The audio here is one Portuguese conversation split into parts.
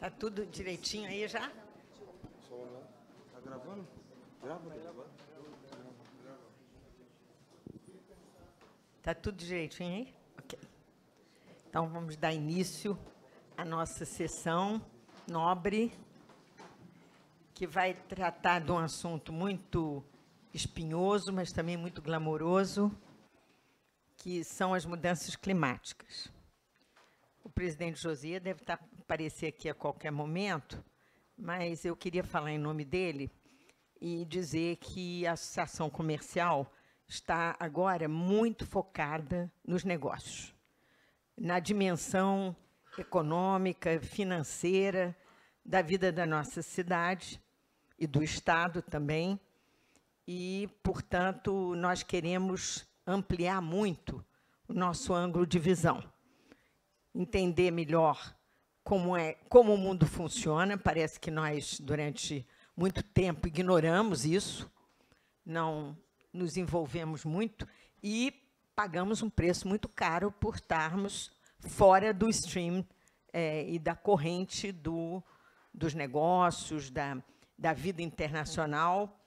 Tá tudo direitinho aí já? Tá gravando? Grava. Tá tudo direitinho aí? Ok. Então, vamos dar início à nossa sessão nobre, que vai tratar de um assunto muito espinhoso, mas também muito glamouroso, que são as mudanças climáticas. O presidente Josias deve aparecer aqui a qualquer momento, mas eu queria falar em nome dele e dizer que a Associação Comercial está agora muito focada nos negócios, na dimensão econômica, financeira da vida da nossa cidade e do Estado também. E, portanto, nós queremos ampliar muito o nosso ângulo de visão, entender melhor como o mundo funciona. Parece que nós, durante muito tempo, ignoramos isso, não nos envolvemos muito e pagamos um preço muito caro por estarmos fora do stream e da corrente dos negócios, da vida internacional,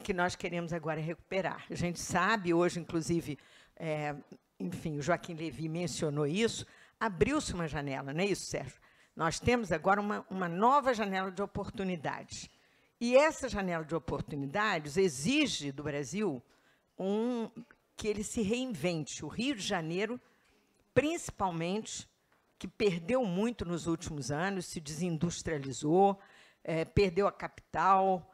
que nós queremos agora recuperar. A gente sabe, hoje, inclusive, enfim, o Joaquim Levy mencionou isso, abriu-se uma janela, não é isso, Sérgio? Nós temos agora uma nova janela de oportunidades. E essa janela de oportunidades exige do Brasil que ele se reinvente. O Rio de Janeiro, principalmente, que perdeu muito nos últimos anos, se desindustrializou, perdeu a capital,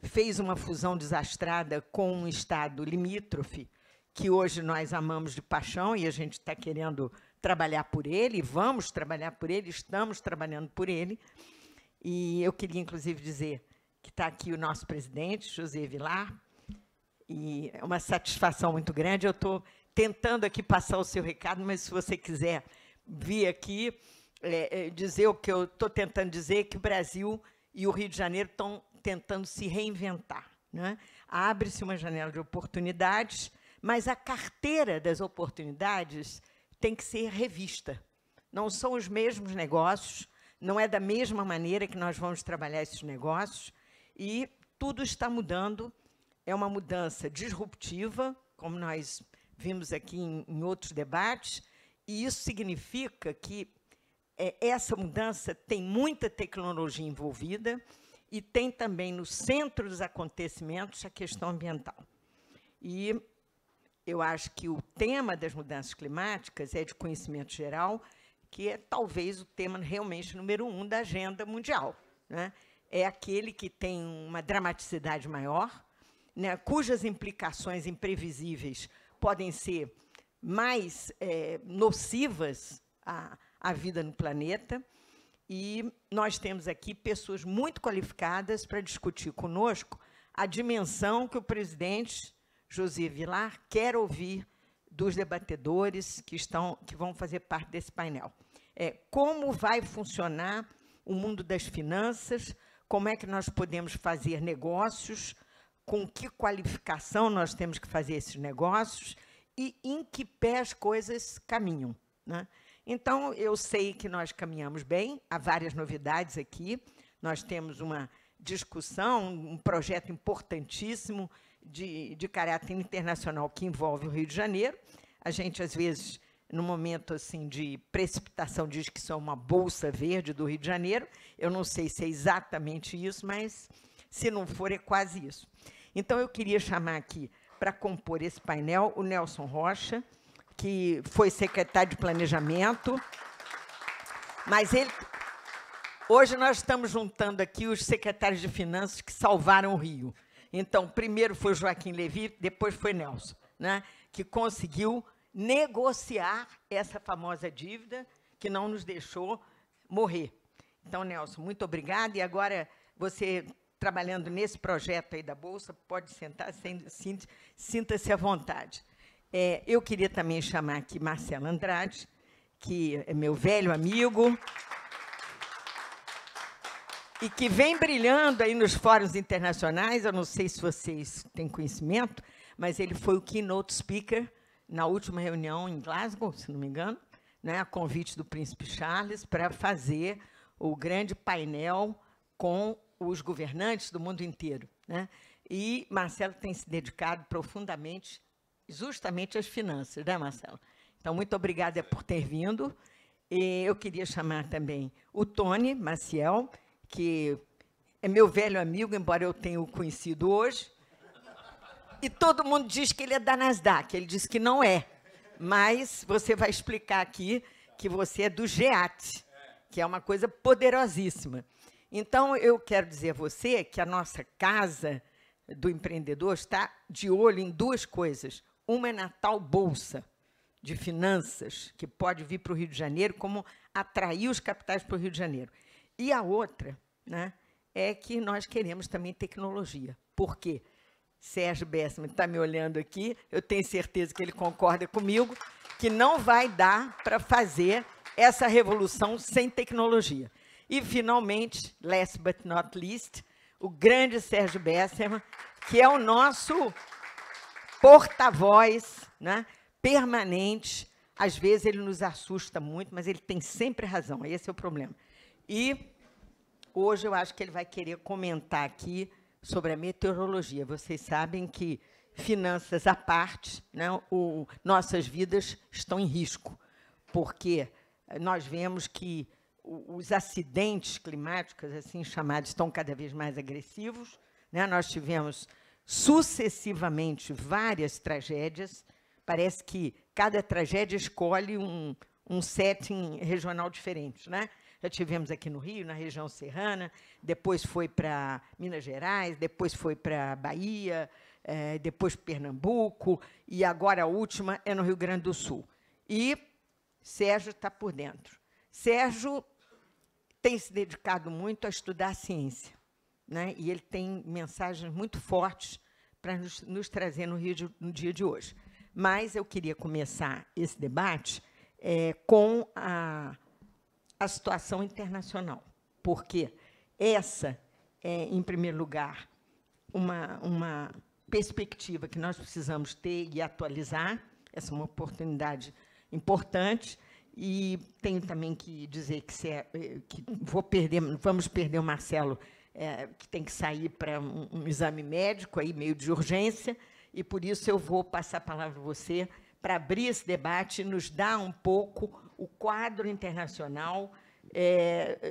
fez uma fusão desastrada com um estado limítrofe, que hoje nós amamos de paixão e a gente está querendo trabalhar por ele, vamos trabalhar por ele, estamos trabalhando por ele. E eu queria, inclusive, dizer que está aqui o nosso presidente, José Vilar, e é uma satisfação muito grande. Eu estou tentando aqui passar o seu recado, mas se você quiser vir aqui dizer o que eu estou tentando dizer, que o Brasil e o Rio de Janeiro estão tentando se reinventar, né? Abre-se uma janela de oportunidades, mas a carteira das oportunidades tem que ser revista. Não são os mesmos negócios, não é da mesma maneira que nós vamos trabalhar esses negócios, e tudo está mudando. É uma mudança disruptiva, como nós vimos aqui em outros debates, e isso significa que essa mudança tem muita tecnologia envolvida e tem também no centro dos acontecimentos a questão ambiental. E eu acho que o tema das mudanças climáticas é de conhecimento geral, que é talvez o tema realmente número 1 da agenda mundial, né? É aquele que tem uma dramaticidade maior, né, cujas implicações imprevisíveis podem ser mais nocivas à vida no planeta. E nós temos aqui pessoas muito qualificadas para discutir conosco a dimensão que o presidente José Vilar quer ouvir dos debatedores que vão fazer parte desse painel. Como vai funcionar o mundo das finanças, como é que nós podemos fazer negócios, com que qualificação nós temos que fazer esses negócios e em que pé as coisas caminham, né? Então, eu sei que nós caminhamos bem, há várias novidades aqui. Nós temos uma discussão, um projeto importantíssimo de caráter internacional que envolve o Rio de Janeiro. A gente, às vezes, no momento assim, de precipitação, diz que isso é uma bolsa verde do Rio de Janeiro. Eu não sei se é exatamente isso, mas, se não for, é quase isso. Então, eu queria chamar aqui, para compor esse painel, o Nelson Rocha, que foi secretário de Planejamento, mas hoje nós estamos juntando aqui os secretários de Finanças que salvaram o Rio. Então, primeiro foi o Joaquim Levy, depois foi Nelson, né, que conseguiu negociar essa famosa dívida que não nos deixou morrer. Então, Nelson, muito obrigada. E agora, você, trabalhando nesse projeto aí da Bolsa, pode sentar, sinta-se à vontade. Eu queria também chamar aqui Marcelo Andrade, que é meu velho amigo e que vem brilhando aí nos fóruns internacionais. Eu não sei se vocês têm conhecimento, mas ele foi o keynote speaker na última reunião em Glasgow, se não me engano, né, a convite do Príncipe Charles, para fazer o grande painel com os governantes do mundo inteiro, né? E Marcelo tem se dedicado profundamente, justamente às finanças, né, Marcelo? Então, muito obrigada por ter vindo. E eu queria chamar também o Tony Maciel, que é meu velho amigo, embora eu tenha o conhecido hoje. E todo mundo diz que ele é da Nasdaq, ele diz que não é. Mas você vai explicar aqui que você é do GEAT, que é uma coisa poderosíssima. Então, eu quero dizer a você que a nossa casa do empreendedor está de olho em duas coisas. Uma é na tal bolsa de finanças, que pode vir para o Rio de Janeiro, como atrair os capitais para o Rio de Janeiro. E a outra, né, é que nós queremos também tecnologia. Por quê? Sérgio Bessman está me olhando aqui, eu tenho certeza que ele concorda comigo, que não vai dar para fazer essa revolução sem tecnologia. E, finalmente, last but not least, o grande Sérgio Bessman, que é o nosso porta-voz, né, permanente. Às vezes ele nos assusta muito, mas ele tem sempre razão, esse é o problema. E hoje eu acho que ele vai querer comentar aqui sobre a meteorologia. Vocês sabem que, finanças à parte, né, nossas vidas estão em risco, porque nós vemos que os acidentes climáticos, assim chamados, estão cada vez mais agressivos, né? Nós tivemos sucessivamente várias tragédias. Parece que cada tragédia escolhe um setting regional diferente, né? Já tivemos aqui no Rio, na região serrana, depois foi para Minas Gerais, depois foi para Bahia, depois Pernambuco, e agora a última é no Rio Grande do Sul. E Sérgio está por dentro. Sérgio tem se dedicado muito a estudar a ciência, né? E ele tem mensagens muito fortes para nos trazer no dia de hoje. Mas eu queria começar esse debate com a situação internacional, porque essa é, em primeiro lugar, uma perspectiva que nós precisamos ter e atualizar. Essa é uma oportunidade importante. E tenho também que dizer que vamos perder o Marcelo, que tem que sair para um exame médico, aí, meio de urgência, e, por isso, eu vou passar a palavra a você para abrir esse debate e nos dar um pouco o quadro internacional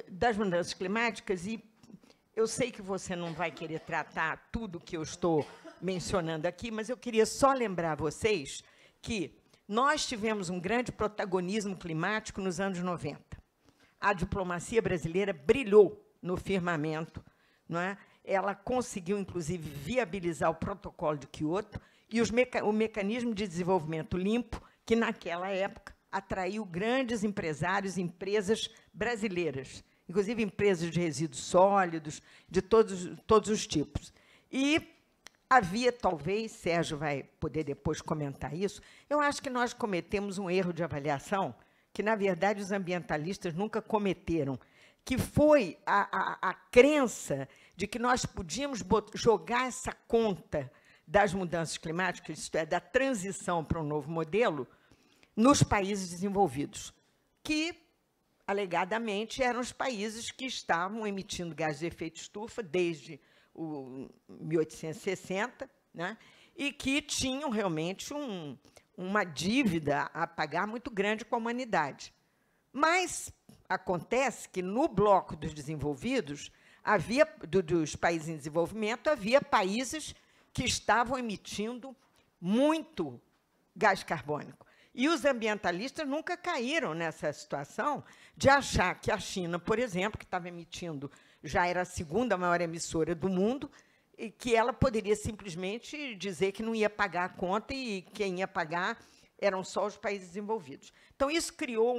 das mudanças climáticas. E eu sei que você não vai querer tratar tudo que eu estou mencionando aqui, mas eu queria só lembrar a vocês que nós tivemos um grande protagonismo climático nos anos 90. A diplomacia brasileira brilhou no firmamento, não é? Ela conseguiu, inclusive, viabilizar o protocolo de Kyoto e o mecanismo de desenvolvimento limpo, que, naquela época, atraiu grandes empresários e empresas brasileiras, inclusive empresas de resíduos sólidos, de todos os tipos. E havia, talvez, Sérgio vai poder depois comentar isso, eu acho que nós cometemos um erro de avaliação que, na verdade, os ambientalistas nunca cometeram, que foi a crença de que nós podíamos jogar essa conta das mudanças climáticas, isto é, da transição para um novo modelo, nos países desenvolvidos, que, alegadamente, eram os países que estavam emitindo gases de efeito estufa desde 1860, né? E que tinham realmente uma dívida a pagar muito grande com a humanidade. Mas acontece que, no bloco dos desenvolvidos, dos países em desenvolvimento, havia países que estavam emitindo muito gás carbônico. E os ambientalistas nunca caíram nessa situação de achar que a China, por exemplo, que estava emitindo, já era a segunda maior emissora do mundo, e que ela poderia simplesmente dizer que não ia pagar a conta e quem ia pagar eram só os países desenvolvidos. Então, isso criou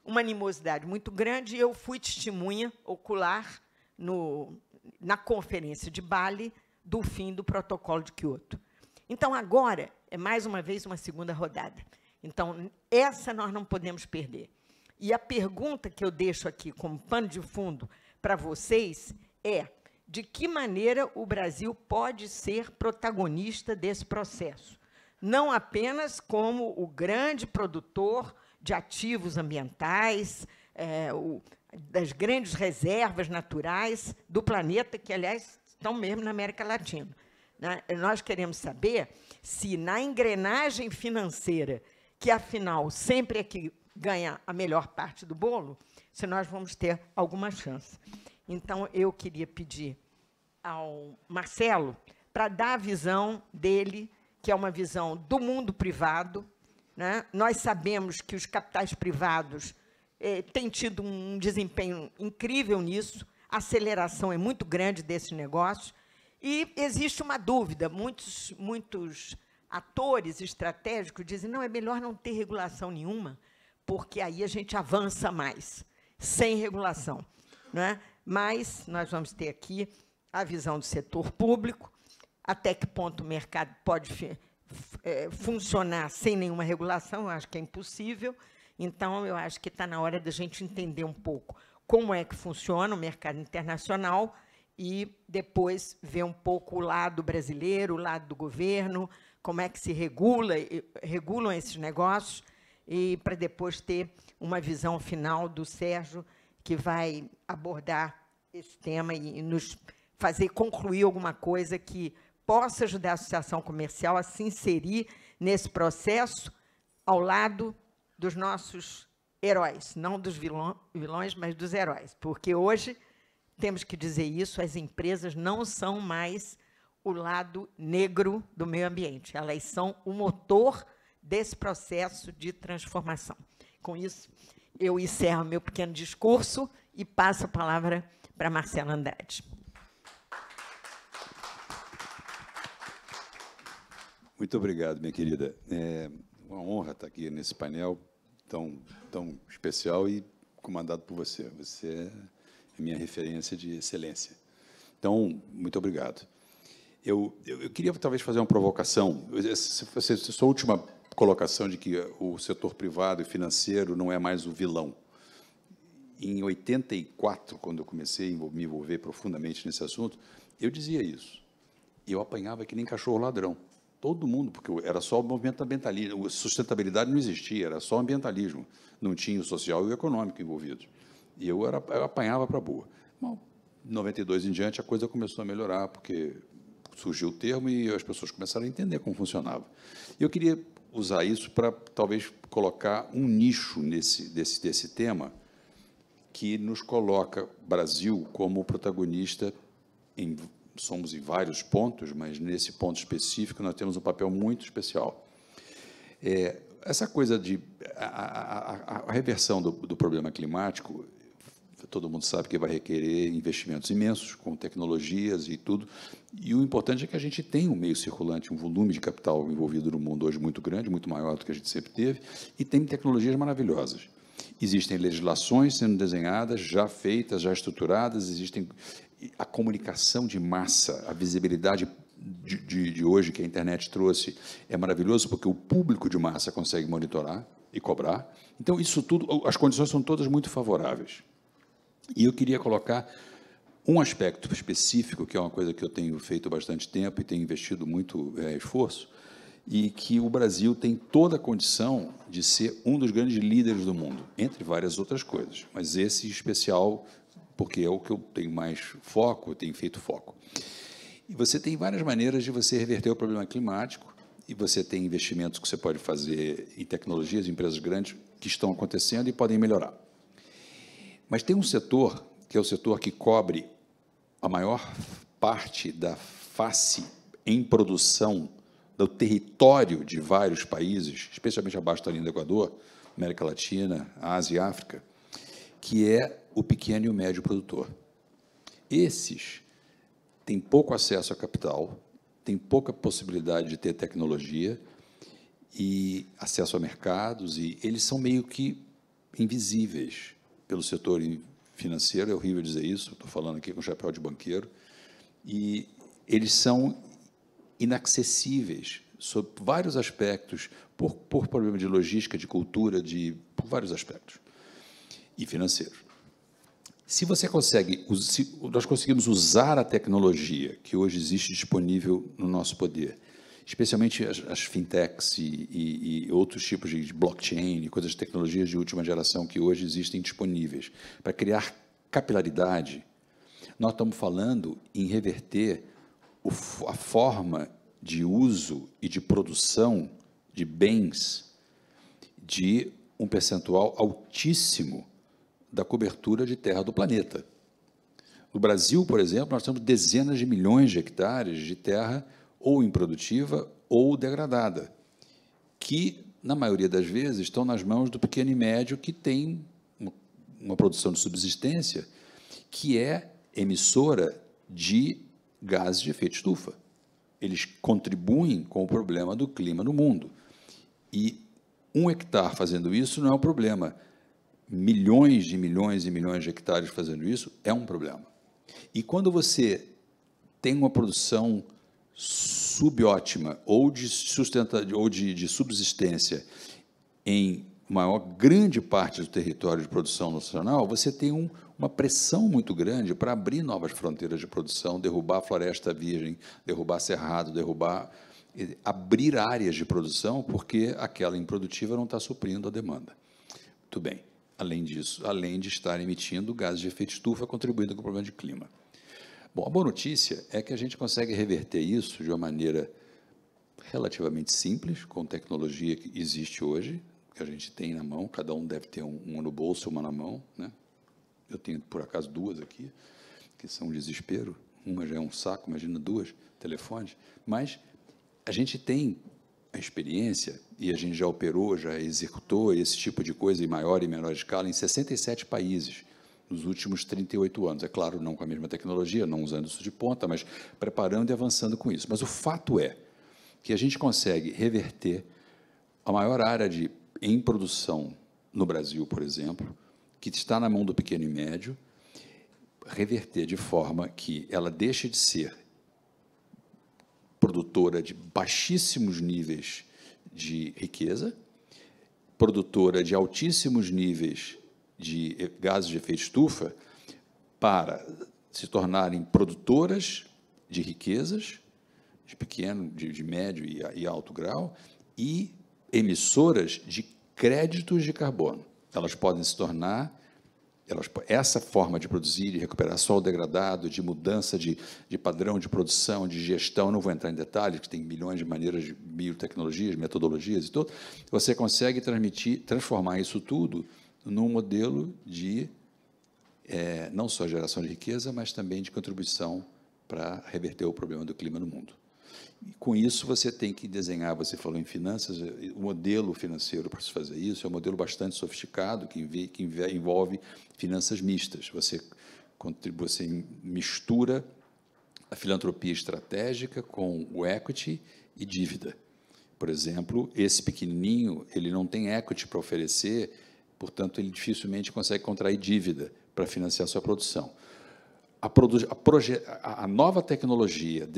uma animosidade muito grande, e eu fui testemunha ocular na Conferência de Bali do fim do Protocolo de Kyoto. Então, agora, é mais uma vez uma segunda rodada. Então, essa nós não podemos perder. E a pergunta que eu deixo aqui como pano de fundo para vocês é: de que maneira o Brasil pode ser protagonista desse processo? Não apenas como o grande produtor de ativos ambientais, das grandes reservas naturais do planeta, que, aliás, estão mesmo na América Latina. Né? Nós queremos saber se, na engrenagem financeira, que, afinal, sempre é que ganha a melhor parte do bolo, se nós vamos ter alguma chance. Então, eu queria pedir ao Marcelo para dar a visão dele, que é uma visão do mundo privado. Né? Nós sabemos que os capitais privados têm tido um desempenho incrível nisso, a aceleração é muito grande desse negócio, e existe uma dúvida. Muitos atores estratégicos dizem, não, é melhor não ter regulação nenhuma, porque aí a gente avança mais, sem regulação. Né? Mas nós vamos ter aqui a visão do setor público, até que ponto o mercado pode funcionar sem nenhuma regulação, eu acho que é impossível. Então, eu acho que está na hora da gente entender um pouco como é que funciona o mercado internacional e depois ver um pouco o lado brasileiro, o lado do governo, como é que se regulam esses negócios, e para depois ter uma visão final do Sérgio, que vai abordar esse tema e nos fazer concluir alguma coisa que possa ajudar a associação comercial a se inserir nesse processo ao lado dos nossos heróis, não dos vilões, mas dos heróis. Porque hoje, temos que dizer isso, as empresas não são mais o lado negro do meio ambiente, elas são o motor desse processo de transformação. Com isso, eu encerro meu pequeno discurso e passo a palavra para Marcela Andrade. Muito obrigado, minha querida. É uma honra estar aqui nesse painel tão especial e comandado por você. Você é minha referência de excelência. Então, muito obrigado. Eu queria, talvez, fazer uma provocação. Sua última colocação de que o setor privado e financeiro não é mais o vilão. Em 84, quando eu comecei a me envolver profundamente nesse assunto, eu dizia isso. Eu apanhava que nem cachorro ladrão. Todo mundo, porque era só o movimento ambientalista, sustentabilidade não existia, era só ambientalismo, não tinha o social e o econômico envolvidos. E eu apanhava para boa. Bom, em 92 em diante, a coisa começou a melhorar, porque surgiu o termo e as pessoas começaram a entender como funcionava. Eu queria usar isso para, talvez, colocar um nicho desse tema que nos coloca Brasil como protagonista somos em vários pontos, mas nesse ponto específico nós temos um papel muito especial. Essa coisa de a reversão do problema climático, todo mundo sabe que vai requerer investimentos imensos, com tecnologias e tudo, e o importante é que a gente tem um meio circulante, um volume de capital envolvido no mundo hoje muito grande, muito maior do que a gente sempre teve, e tem tecnologias maravilhosas. Existem legislações sendo desenhadas, já feitas, já estruturadas, existem a comunicação de massa, a visibilidade de hoje que a internet trouxe é maravilhoso, porque o público de massa consegue monitorar e cobrar. Então, isso tudo, as condições são todas muito favoráveis. E eu queria colocar um aspecto específico, que é uma coisa que eu tenho feito bastante tempo e tenho investido muito esforço, e que o Brasil tem toda a condição de ser um dos grandes líderes do mundo, entre várias outras coisas, mas esse especial, porque é o que eu tenho mais foco, eu tenho feito foco. E você tem várias maneiras de você reverter o problema climático, e você tem investimentos que você pode fazer em tecnologias, em empresas grandes, que estão acontecendo e podem melhorar. Mas tem um setor, que é o setor que cobre a maior parte da face em produção do território de vários países, especialmente abaixo da linha do Equador, América Latina, Ásia e África, que é o pequeno e o médio produtor. Esses têm pouco acesso a capital, têm pouca possibilidade de ter tecnologia e acesso a mercados, e eles são meio que invisíveis pelo setor financeiro, é horrível dizer isso, estou falando aqui com chapéu de banqueiro, e eles são inacessíveis sob vários aspectos, por problema de logística, de cultura, por vários aspectos, e financeiros. Se nós conseguimos usar a tecnologia que hoje existe disponível no nosso poder especialmente as fintechs e outros tipos de blockchain e coisas de tecnologias de última geração que hoje existem disponíveis, para criar capilaridade, nós estamos falando em reverter a forma de uso e de produção de bens de um percentual altíssimo da cobertura de terra do planeta. No Brasil, por exemplo, nós temos dezenas de milhões de hectares de terra ou improdutiva ou degradada, que, na maioria das vezes, estão nas mãos do pequeno e médio que tem uma produção de subsistência que é emissora de gases de efeito estufa. Eles contribuem com o problema do clima no mundo. E 1 hectare fazendo isso não é um problema. Milhões e milhões de hectares fazendo isso é um problema. E quando você tem uma produção subótima ou de subsistência em grande parte do território de produção nacional, você tem uma pressão muito grande para abrir novas fronteiras de produção, derrubar a floresta virgem, derrubar cerrado, abrir áreas de produção, porque aquela improdutiva não está suprindo a demanda. Muito bem. Além disso, além de estar emitindo gases de efeito estufa, contribuindo com o problema de clima. Bom, a boa notícia é que a gente consegue reverter isso de uma maneira relativamente simples, com tecnologia que existe hoje, que a gente tem na mão, cada um deve ter uma no bolso, uma na mão, né? Eu tenho, por acaso, 2 aqui, que são um desespero, uma já é um saco, imagina 2 telefones, mas a gente tem a experiência, e a gente já operou, já executou esse tipo de coisa em maior e menor escala em 67 países, nos últimos 38 anos. É claro, não com a mesma tecnologia, não usando isso de ponta, mas preparando e avançando com isso. Mas o fato é que a gente consegue reverter a maior área em produção no Brasil, por exemplo, que está na mão do pequeno e médio, reverter de forma que ela deixe de ser produtora de baixíssimos níveis de riqueza, produtora de altíssimos níveis de gases de efeito estufa, para se tornarem produtoras de riquezas, de pequeno, de médio e alto grau, e emissoras de créditos de carbono. Elas podem se tornar... essa forma de produzir, de recuperar solo degradado, de mudança de padrão de produção, de gestão, não vou entrar em detalhes, que tem milhões de maneiras de biotecnologias, metodologias e tudo, você consegue transformar isso tudo num modelo de não só geração de riqueza, mas também de contribuição para reverter o problema do clima no mundo. E, com isso, você tem que desenhar, você falou em finanças, o modelo financeiro para se fazer isso é um modelo bastante sofisticado, que envolve finanças mistas. Você mistura a filantropia estratégica com o equity e dívida. Por exemplo, esse pequenininho, ele não tem equity para oferecer, portanto, ele dificilmente consegue contrair dívida para financiar a sua produção. A nova tecnologia,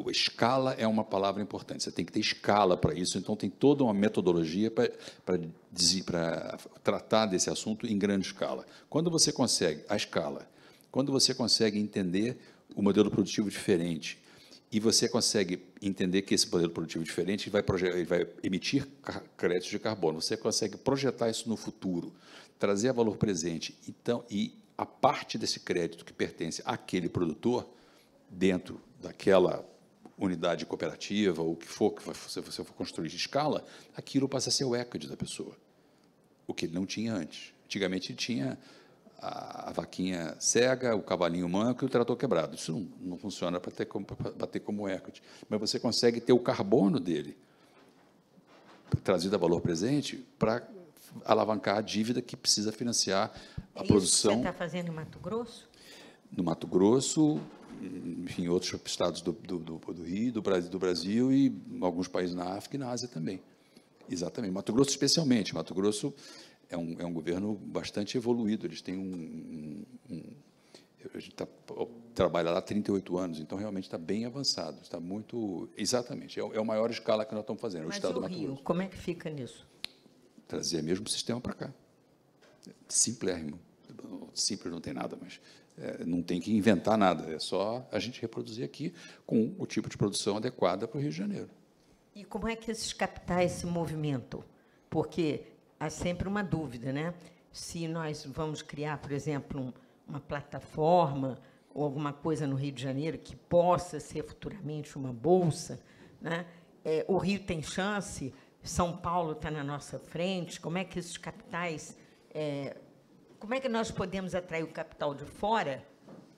escala é uma palavra importante, você tem que ter escala para isso, então tem toda uma metodologia para tratar desse assunto em grande escala. Quando você consegue a escala, quando você consegue entender o modelo produtivo diferente, e você consegue entender que esse modelo produtivo diferente vai emitir créditos de carbono, você consegue projetar isso no futuro, trazer a valor presente, e a parte desse crédito que pertence àquele produtor, dentro daquela unidade cooperativa, ou o que for, se você for construir de escala, aquilo passa a ser o equity da pessoa, o que ele não tinha antes. Antigamente, ele tinha a vaquinha cega, o cavalinho manco e o trator quebrado. Isso não funciona para ter como equity. Mas você consegue ter o carbono dele trazido a valor presente para alavancar a dívida que precisa financiar a produção. Isso que você está fazendo no Mato Grosso? No Mato Grosso, em outros estados do Rio, do Brasil e em alguns países na África e na Ásia também. Exatamente. Mato Grosso, especialmente. Mato Grosso é um governo bastante evoluído. Eles têm a gente trabalha lá há 38 anos, então realmente está bem avançado. Está muito... Exatamente. É a maior escala que nós estamos fazendo. Mas o estado do o Mato Rio, Grosso. como é que fica nisso? Trazer o mesmo sistema para cá. Simplérrimo. Simples não tem nada, mas Não tem que inventar nada, é só a gente reproduzir aqui com o tipo de produção adequada para o Rio de Janeiro. E como é que esses capitais se movimentam? Porque há sempre uma dúvida, né? Se nós vamos criar, por exemplo, uma plataforma ou alguma coisa no Rio de Janeiro que possa ser futuramente uma bolsa, né? O Rio tem chance, São Paulo está na nossa frente, como é que esses capitais... como é que nós podemos atrair o capital de fora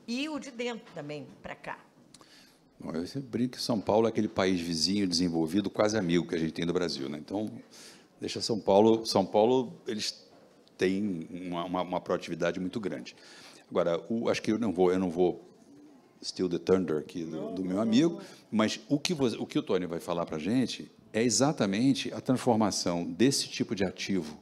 e o de dentro também para cá? Bom, eu sempre brinco que São Paulo é aquele país vizinho, desenvolvido, quase amigo que a gente tem do Brasil, né? Então, deixa São Paulo... São Paulo, eles têm uma proatividade muito grande. Agora, acho que eu não vou steal the thunder aqui do meu amigo, mas o que o Tony vai falar para a gente é exatamente a transformação desse tipo de ativo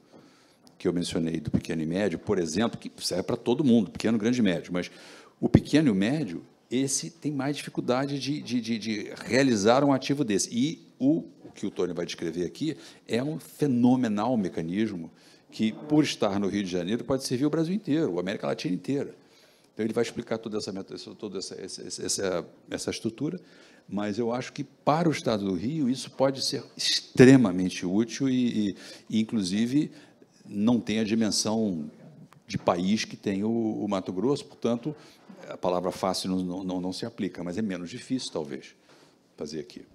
que eu mencionei, do pequeno e médio, por exemplo, que serve para todo mundo, pequeno, grande e médio, mas o pequeno e o médio, esse tem mais dificuldade de realizar um ativo desse. E o que o Tony vai descrever aqui é um fenomenal mecanismo que, por estar no Rio de Janeiro, pode servir o Brasil inteiro, a América Latina inteira. Então, ele vai explicar toda essa estrutura, mas eu acho que, para o Estado do Rio, isso pode ser extremamente útil e inclusive, não tem a dimensão de país que tem o Mato Grosso, portanto, a palavra fácil não se aplica, mas é menos difícil, talvez, fazer aqui.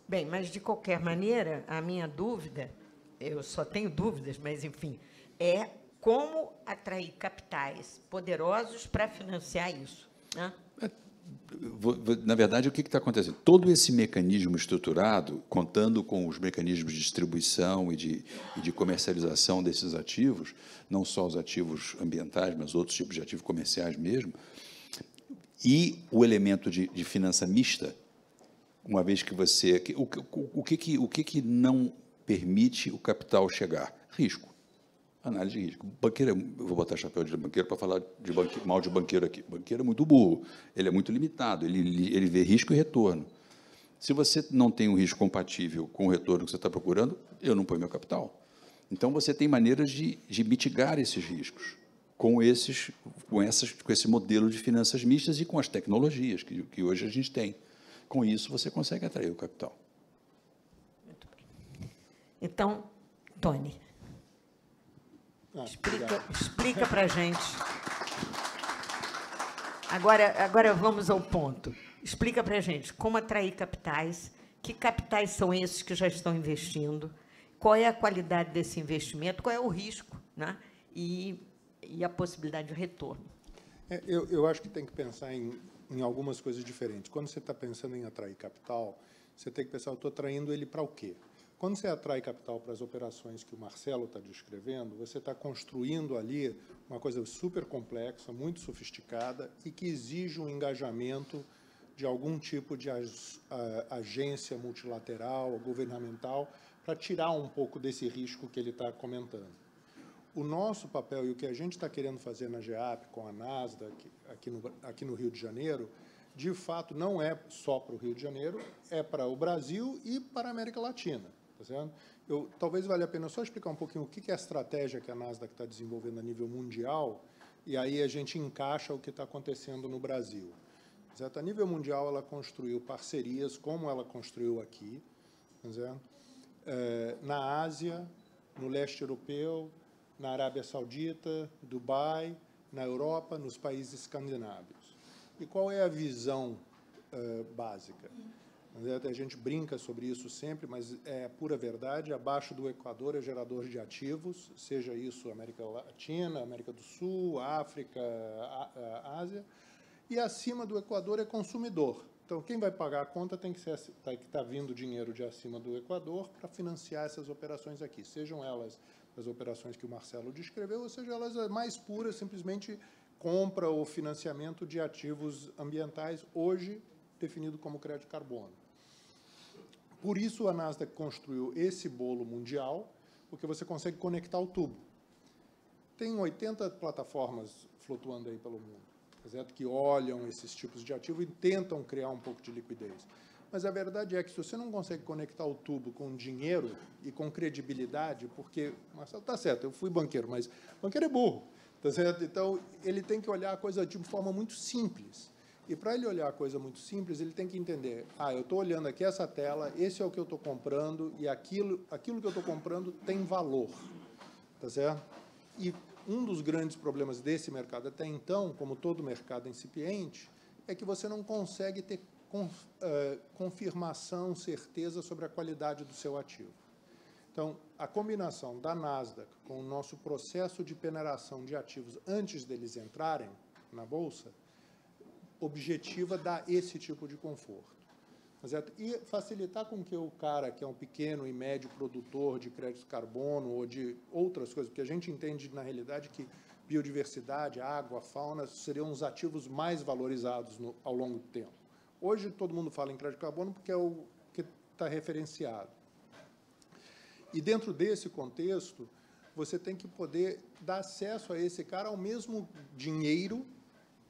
Bem, mas, de qualquer maneira, a minha dúvida, eu só tenho dúvidas, mas, enfim, é como atrair capitais poderosos para financiar isso, né? Na verdade, o que está acontecendo? Todo esse mecanismo estruturado, contando com os mecanismos de distribuição e de comercialização desses ativos, não só os ativos ambientais, mas outros tipos de ativos comerciais mesmo, e o elemento de finança mista, uma vez que você... O que não permite o capital chegar? Risco. Análise de risco. Banqueiro, eu vou botar chapéu de banqueiro para falar mal de banqueiro aqui. Banqueiro é muito burro, ele é muito limitado, ele vê risco e retorno. Se você não tem um risco compatível com o retorno que você está procurando, eu não ponho meu capital. Então, você tem maneiras de mitigar esses riscos com esse modelo de finanças mistas e com as tecnologias que hoje a gente tem. Com isso, você consegue atrair o capital. Muito bem. Então, Tony, explica para a gente. Agora vamos ao ponto. Explica para a gente como atrair capitais, que capitais são esses que já estão investindo, qual é a qualidade desse investimento, qual é o risco, né? E a possibilidade de retorno. Eu acho que tem que pensar em algumas coisas diferentes. Quando você está pensando em atrair capital, você tem que pensar, eu estou atraindo ele para o quê? Quando você atrai capital para as operações que o Marcelo está descrevendo, você está construindo ali uma coisa super complexa, muito sofisticada e que exige um engajamento de algum tipo de agência multilateral, governamental, para tirar um pouco desse risco que ele está comentando. O nosso papel e o que a gente está querendo fazer na GEAP, com a Nasdaq, aqui no Rio de Janeiro, de fato, não é só para o Rio de Janeiro, é para o Brasil e para a América Latina. Tá certo? Talvez valha a pena só explicar um pouquinho o que é a estratégia que a Nasdaq está desenvolvendo a nível mundial, e aí a gente encaixa o que está acontecendo no Brasil. Tá certo? A nível mundial, ela construiu parcerias, como ela construiu aqui, tá certo? Na Ásia, no leste europeu, na Arábia Saudita, Dubai, na Europa, nos países escandinavos. E qual é a visão básica? A gente brinca sobre isso sempre, mas é pura verdade. Abaixo do Equador é gerador de ativos, seja isso América Latina, América do Sul, África, Ásia. E acima do Equador é consumidor. Então, quem vai pagar a conta tem que estar vindo dinheiro de acima do Equador para financiar essas operações aqui. Sejam elas as operações que o Marcelo descreveu, ou sejam elas as mais puras, simplesmente compra ou financiamento de ativos ambientais, hoje definido como crédito de carbono. Por isso, a Nasdaq construiu esse bolo mundial, porque você consegue conectar o tubo. Tem 80 plataformas flutuando aí pelo mundo, certo? Que olham esses tipos de ativo e tentam criar um pouco de liquidez. Mas a verdade é que, se você não consegue conectar o tubo com dinheiro e com credibilidade, porque, Marcelo, está certo, eu fui banqueiro, mas banqueiro é burro. Tá certo? Então, ele tem que olhar a coisa de forma muito simples. E, para ele olhar a coisa muito simples, ele tem que entender, eu estou olhando aqui essa tela, esse é o que eu estou comprando, e aquilo que eu estou comprando tem valor. Tá certo? E um dos grandes problemas desse mercado até então, como todo mercado incipiente, é que você não consegue ter confirmação, certeza sobre a qualidade do seu ativo. Então, a combinação da Nasdaq com o nosso processo de peneiração de ativos antes deles entrarem na Bolsa, objetiva dar esse tipo de conforto. Certo? E facilitar com que o cara, que é um pequeno e médio produtor de crédito carbono ou de outras coisas, porque a gente entende, na realidade, que biodiversidade, água, fauna, seriam os ativos mais valorizados ao longo do tempo. Hoje, todo mundo fala em crédito carbono porque é o que está referenciado. E, dentro desse contexto, você tem que poder dar acesso a esse cara ao mesmo dinheiro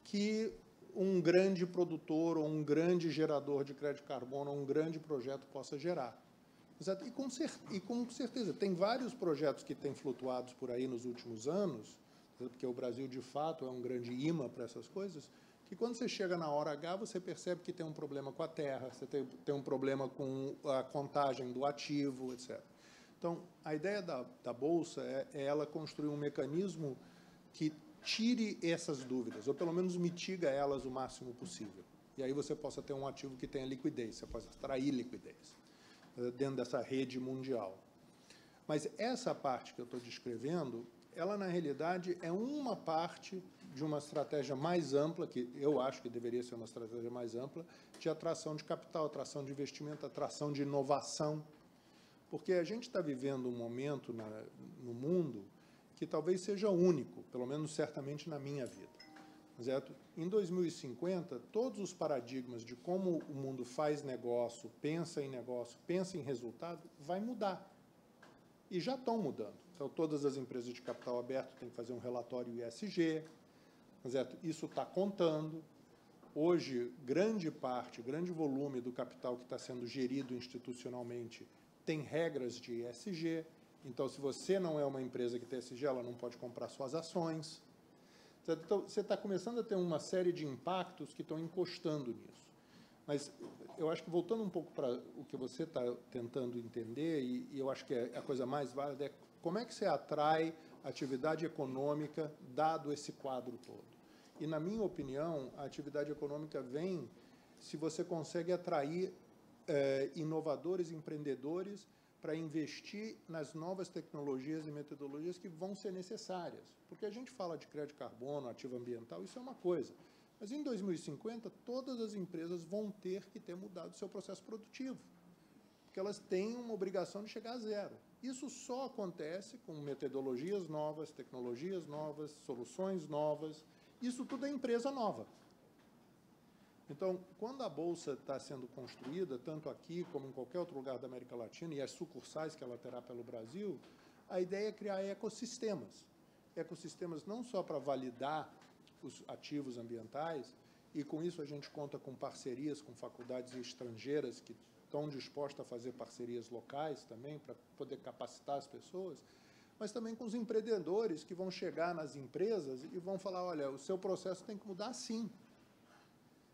que um grande produtor ou um grande gerador de crédito carbono ou um grande projeto possa gerar. E com certeza, tem vários projetos que têm flutuado por aí nos últimos anos, porque o Brasil, de fato, é um grande imã para essas coisas, que quando você chega na hora H, você percebe que tem um problema com a terra, você tem um problema com a contagem do ativo, etc. Então, a ideia da Bolsa é ela construir um mecanismo que tire essas dúvidas, ou pelo menos mitiga elas o máximo possível. E aí você possa ter um ativo que tenha liquidez, você possa atrair liquidez dentro dessa rede mundial. Mas essa parte que eu estou descrevendo, ela, na realidade, é uma parte de uma estratégia mais ampla, que eu acho que deveria ser uma estratégia mais ampla, de atração de capital, atração de investimento, atração de inovação. Porque a gente está vivendo um momento no mundo que talvez seja único, pelo menos certamente na minha vida. Certo? Em 2050, todos os paradigmas de como o mundo faz negócio, pensa em resultado, vai mudar. E já estão mudando. Então, todas as empresas de capital aberto têm que fazer um relatório ESG. Certo? Isso está contando. Hoje, grande volume do capital que está sendo gerido institucionalmente tem regras de ESG. Então, se você não é uma empresa que tem ESG, ela não pode comprar suas ações. Então, você está começando a ter uma série de impactos que estão encostando nisso. Mas eu acho que, voltando um pouco para o que você está tentando entender, e eu acho que a coisa mais válida é como é que você atrai atividade econômica, dado esse quadro todo. E, na minha opinião, a atividade econômica vem se você consegue atrair inovadores, empreendedores, para investir nas novas tecnologias e metodologias que vão ser necessárias. Porque a gente fala de crédito carbono, ativo ambiental, isso é uma coisa. Mas em 2050, todas as empresas vão ter que ter mudado o seu processo produtivo. Porque elas têm uma obrigação de chegar a zero. Isso só acontece com metodologias novas, tecnologias novas, soluções novas. Isso tudo é empresa nova. Então, quando a Bolsa está sendo construída, tanto aqui como em qualquer outro lugar da América Latina, e as sucursais que ela terá pelo Brasil, a ideia é criar ecossistemas. Ecossistemas não só para validar os ativos ambientais, e com isso a gente conta com parcerias com faculdades estrangeiras que estão dispostas a fazer parcerias locais também, para poder capacitar as pessoas, mas também com os empreendedores que vão chegar nas empresas e vão falar, olha, o seu processo tem que mudar sim.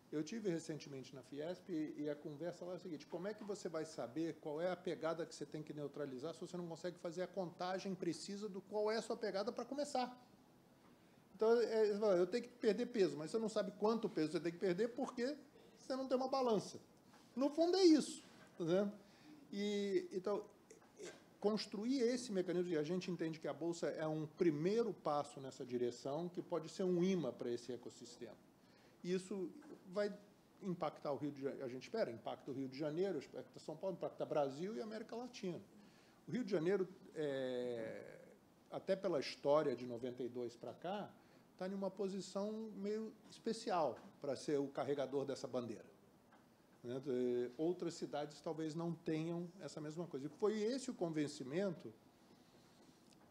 Eu tive recentemente na Fiesp e a conversa lá é a seguinte, como é que você vai saber qual é a pegada que você tem que neutralizar se você não consegue fazer a contagem precisa do qual é a sua pegada para começar? Então, eu tenho que perder peso, mas você não sabe quanto peso você tem que perder porque você não tem uma balança. No fundo é isso. Tá vendo? Então, construir esse mecanismo, e a gente entende que a Bolsa é um primeiro passo nessa direção, que pode ser um imã para esse ecossistema. Isso vai impactar o Rio de Janeiro, a gente espera, impacta o Rio de Janeiro, impacta São Paulo, impacta Brasil e América Latina. O Rio de Janeiro, até pela história de 92 para cá, está em uma posição meio especial para ser o carregador dessa bandeira. Né? Outras cidades talvez não tenham essa mesma coisa. E foi esse o convencimento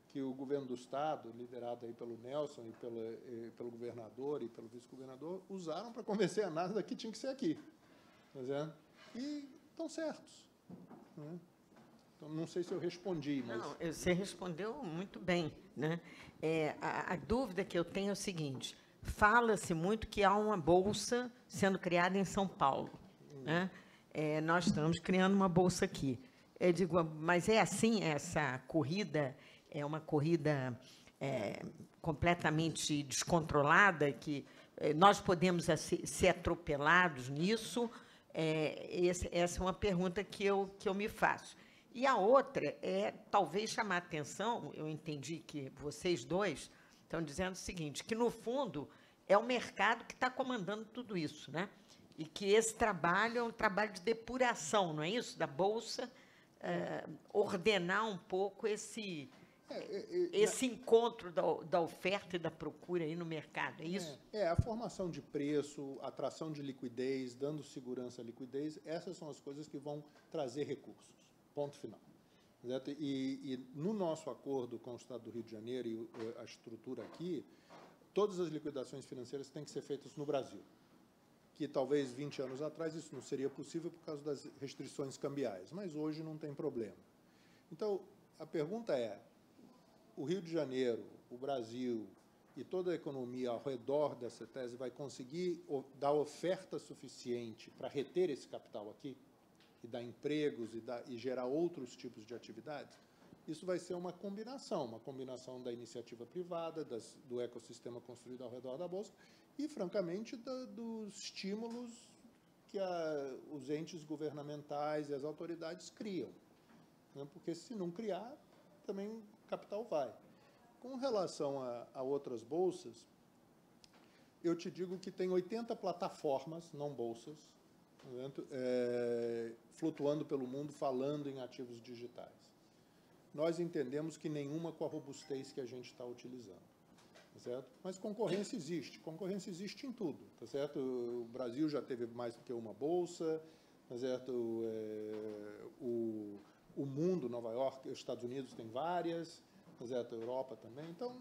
que o governo do Estado, liderado aí pelo Nelson e pelo governador e pelo vice-governador, usaram para convencer a NASA que tinha que ser aqui. Tá vendo? E estão certos. Né? Então, não sei se eu respondi, mas... Não, você respondeu muito bem, né? A dúvida que eu tenho é o seguinte: fala-se muito que há uma bolsa sendo criada em São Paulo, né? Nós estamos criando uma bolsa aqui. Eu digo, mas é assim, essa corrida é uma corrida completamente descontrolada, que nós podemos ser atropelados nisso? Essa é uma pergunta que eu me faço. E a outra é, talvez, chamar a atenção, eu entendi que vocês dois estão dizendo o seguinte, que, no fundo, é o mercado que está comandando tudo isso, né? E que esse trabalho é um trabalho de depuração, não é isso? Da Bolsa, ordenar um pouco esse encontro da oferta e da procura aí no mercado, é isso? A formação de preço, atração de liquidez, dando segurança à liquidez, essas são as coisas que vão trazer recursos. Ponto final. Certo? E no nosso acordo com o Estado do Rio de Janeiro e a estrutura aqui, todas as liquidações financeiras têm que ser feitas no Brasil, que talvez 20 anos atrás isso não seria possível por causa das restrições cambiais, mas hoje não tem problema. Então, a pergunta é, o Rio de Janeiro, o Brasil e toda a economia ao redor dessa tese vai conseguir dar oferta suficiente para reter esse capital aqui? E dar empregos e gerar outros tipos de atividades? Isso vai ser uma combinação da iniciativa privada, do ecossistema construído ao redor da Bolsa e, francamente, dos estímulos que os entes governamentais e as autoridades criam, né? Porque, se não criar, também o capital vai. Com relação a outras bolsas, eu te digo que tem 80 plataformas, não bolsas, flutuando pelo mundo, falando em ativos digitais. Nós entendemos que nenhuma com a robustez que a gente está utilizando, tá certo? Mas concorrência existe em tudo, tá certo? O Brasil já teve mais do que uma bolsa, tá certo? O mundo, Nova York, os Estados Unidos tem várias, tá certo? A Europa também. Então,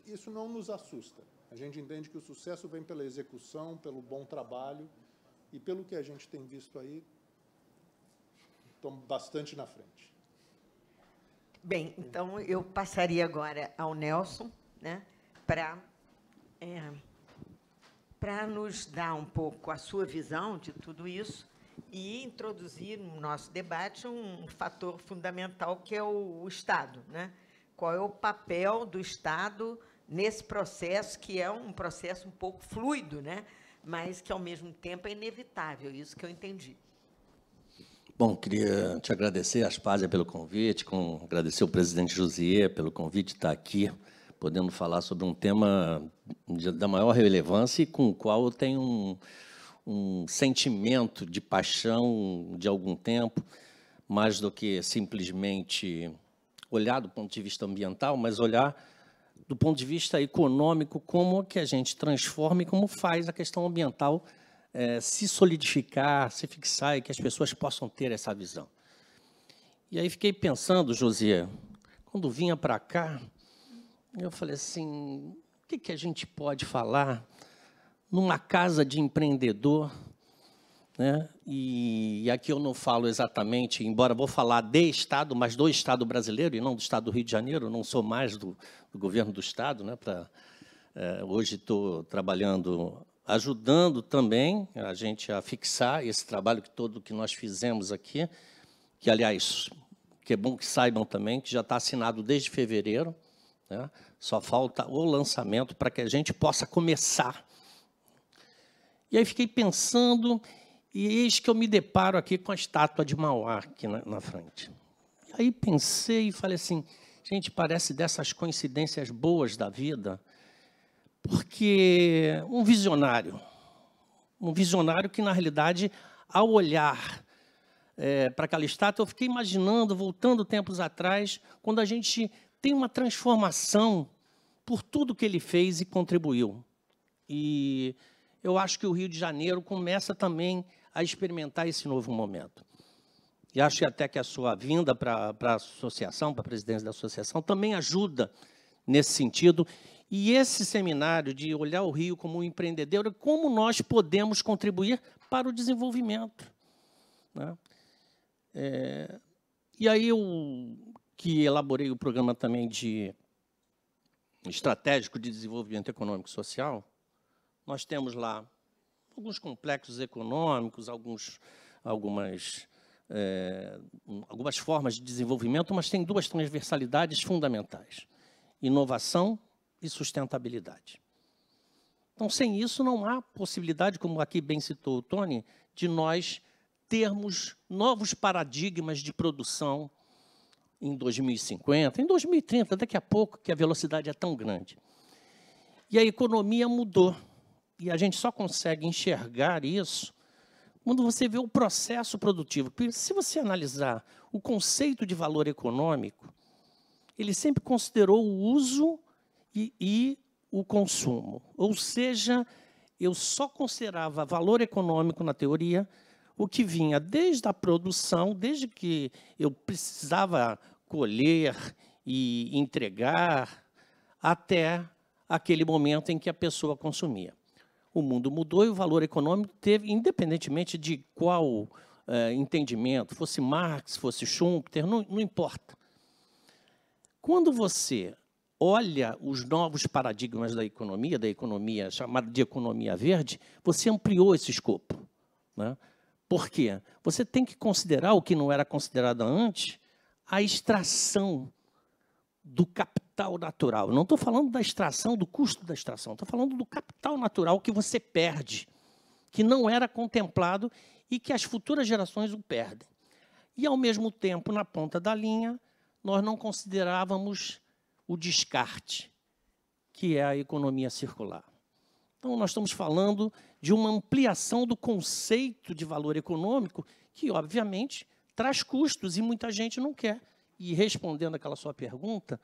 isso não nos assusta. A gente entende que o sucesso vem pela execução, pelo bom trabalho, e pelo que a gente tem visto aí, estamos bastante na frente. Bem, então eu passaria agora ao Nelson, né, para nos dar um pouco a sua visão de tudo isso e introduzir no nosso debate um fator fundamental que é o Estado, né? Qual é o papel do Estado nesse processo, que é um processo um pouco fluido, né? Mas que, ao mesmo tempo, é inevitável, isso que eu entendi. Bom, queria te agradecer, Aspásia, pelo convite, agradecer ao presidente Josier pelo convite de estar aqui, podendo falar sobre um tema da maior relevância e com o qual eu tenho um sentimento de paixão de algum tempo, mais do que simplesmente olhar do ponto de vista ambiental, mas olhar do ponto de vista econômico, como que a gente transforma e como faz a questão ambiental se solidificar, se fixar e que as pessoas possam ter essa visão. E aí fiquei pensando, Josier, quando vinha para cá, eu falei assim, o que a gente pode falar numa casa de empreendedor, né? E aqui eu não falo exatamente, embora vou falar de Estado, mas do Estado brasileiro e não do Estado do Rio de Janeiro, não sou mais do governo do Estado, né? Hoje estou trabalhando, ajudando também a gente a fixar esse trabalho todo que nós fizemos aqui, que, aliás, que é bom que saibam também, que já está assinado desde fevereiro, né? Só falta o lançamento para que a gente possa começar. E aí fiquei pensando, e eis que eu me deparo aqui com a estátua de Mauá, aqui na frente. E aí pensei e falei assim, gente, parece dessas coincidências boas da vida, porque um visionário que, na realidade, ao olhar para aquela estátua, eu fiquei imaginando, voltando tempos atrás, quando a gente tem uma transformação por tudo que ele fez e contribuiu. E eu acho que o Rio de Janeiro começa também a experimentar esse novo momento. E acho até que a sua vinda para a associação, para a presidência da associação, também ajuda nesse sentido. E esse seminário de olhar o Rio como um empreendedor, como nós podemos contribuir para o desenvolvimento, né? E aí eu, que elaborei o programa também de estratégico de desenvolvimento econômico e social, nós temos lá alguns complexos econômicos, algumas formas de desenvolvimento, mas tem duas transversalidades fundamentais: inovação e sustentabilidade. Então, sem isso, não há possibilidade, como aqui bem citou o Tony, de nós termos novos paradigmas de produção em 2050, em 2030, daqui a pouco, que a velocidade é tão grande. E a economia mudou. E a gente só consegue enxergar isso quando você vê o processo produtivo. Porque se você analisar o conceito de valor econômico, ele sempre considerou o uso e o consumo. Ou seja, eu só considerava valor econômico na teoria o que vinha desde a produção, desde que eu precisava colher e entregar, até aquele momento em que a pessoa consumia. O mundo mudou e o valor econômico teve, independentemente de qual entendimento, fosse Marx, fosse Schumpeter, não importa. Quando você olha os novos paradigmas da economia chamada de economia verde, você ampliou esse escopo, né? Por quê? Você tem que considerar o que não era considerado antes, a extração do capital natural. Eu não estou falando da extração, do custo da extração, estou falando do capital natural que você perde, que não era contemplado e que as futuras gerações o perdem. E, ao mesmo tempo, na ponta da linha, nós não considerávamos o descarte, que é a economia circular. Então, nós estamos falando de uma ampliação do conceito de valor econômico que, obviamente, traz custos e muita gente não quer. E, respondendo aquela sua pergunta,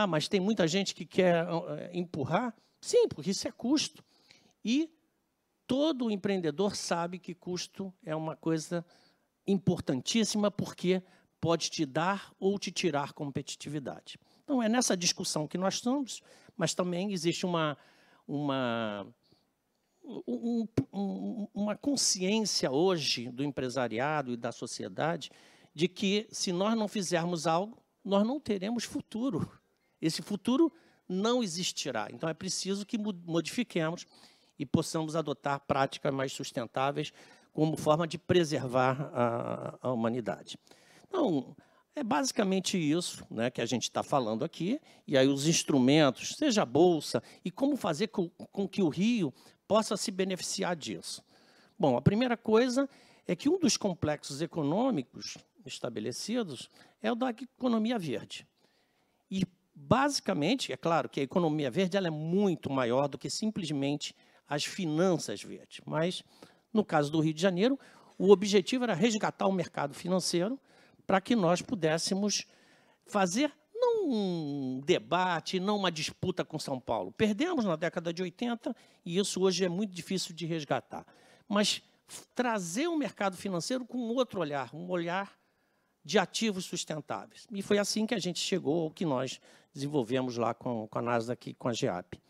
mas tem muita gente que quer empurrar? Sim, porque isso é custo. E todo empreendedor sabe que custo é uma coisa importantíssima, porque pode te dar ou te tirar competitividade. Então, é nessa discussão que nós estamos, mas também existe uma consciência hoje do empresariado e da sociedade de que, se nós não fizermos algo, nós não teremos futuro. Esse futuro não existirá. Então, é preciso que modifiquemos e possamos adotar práticas mais sustentáveis como forma de preservar a humanidade. Então, é basicamente isso, né, que a gente está falando aqui, e aí os instrumentos, seja a Bolsa, e como fazer com que o Rio possa se beneficiar disso. Bom, a primeira coisa é que um dos complexos econômicos estabelecidos é o da economia verde. E, basicamente, é claro que a economia verde ela é muito maior do que simplesmente as finanças verdes, mas, no caso do Rio de Janeiro, o objetivo era resgatar o mercado financeiro para que nós pudéssemos fazer, não um debate, não uma disputa com São Paulo. Perdemos na década de 80 e isso hoje é muito difícil de resgatar. Mas trazer o mercado financeiro com outro olhar, um olhar de ativos sustentáveis. E foi assim que a gente chegou ao que nós desenvolvemos lá com a Nasdaq e com a GEAP.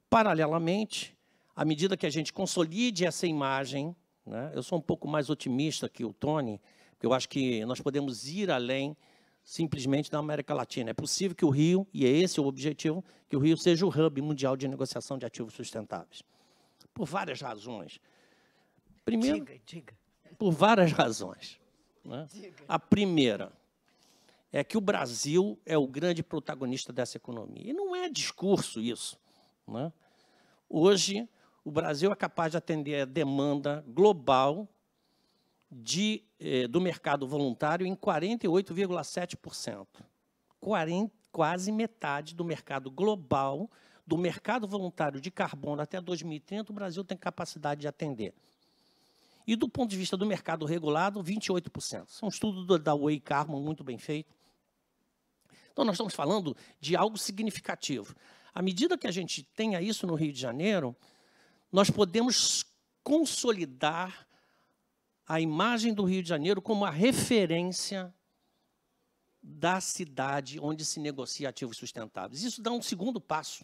Paralelamente, à medida que a gente consolide essa imagem, né, eu sou um pouco mais otimista que o Tony, porque eu acho que nós podemos ir além simplesmente da América Latina. É possível que o Rio, e esse é o objetivo, que o Rio seja o hub mundial de negociação de ativos sustentáveis. Por várias razões. Primeiro, diga. Por várias razões. Né? A primeira é que o Brasil é o grande protagonista dessa economia. E não é discurso isso. Né? Hoje, o Brasil é capaz de atender a demanda global do mercado voluntário em 48,7%. Quase metade do mercado global, do mercado voluntário de carbono até 2030, o Brasil tem capacidade de atender. E, do ponto de vista do mercado regulado, 28%. Isso é um estudo da Way Carbon, muito bem feito. Então, nós estamos falando de algo significativo. À medida que a gente tenha isso no Rio de Janeiro, nós podemos consolidar a imagem do Rio de Janeiro como a referência da cidade onde se negocia ativos sustentáveis. Isso dá um segundo passo,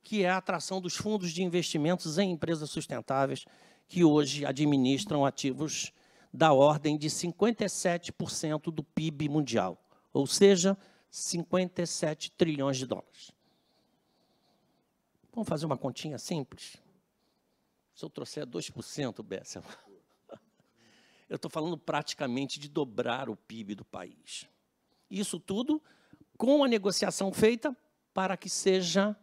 que é a atração dos fundos de investimentos em empresas sustentáveis que hoje administram ativos da ordem de 57% do PIB mundial, ou seja, 57 trilhões de dólares. Vamos fazer uma continha simples? Se eu trouxer 2%, Bessel, eu estou falando praticamente de dobrar o PIB do país. Isso tudo com a negociação feita para que sejam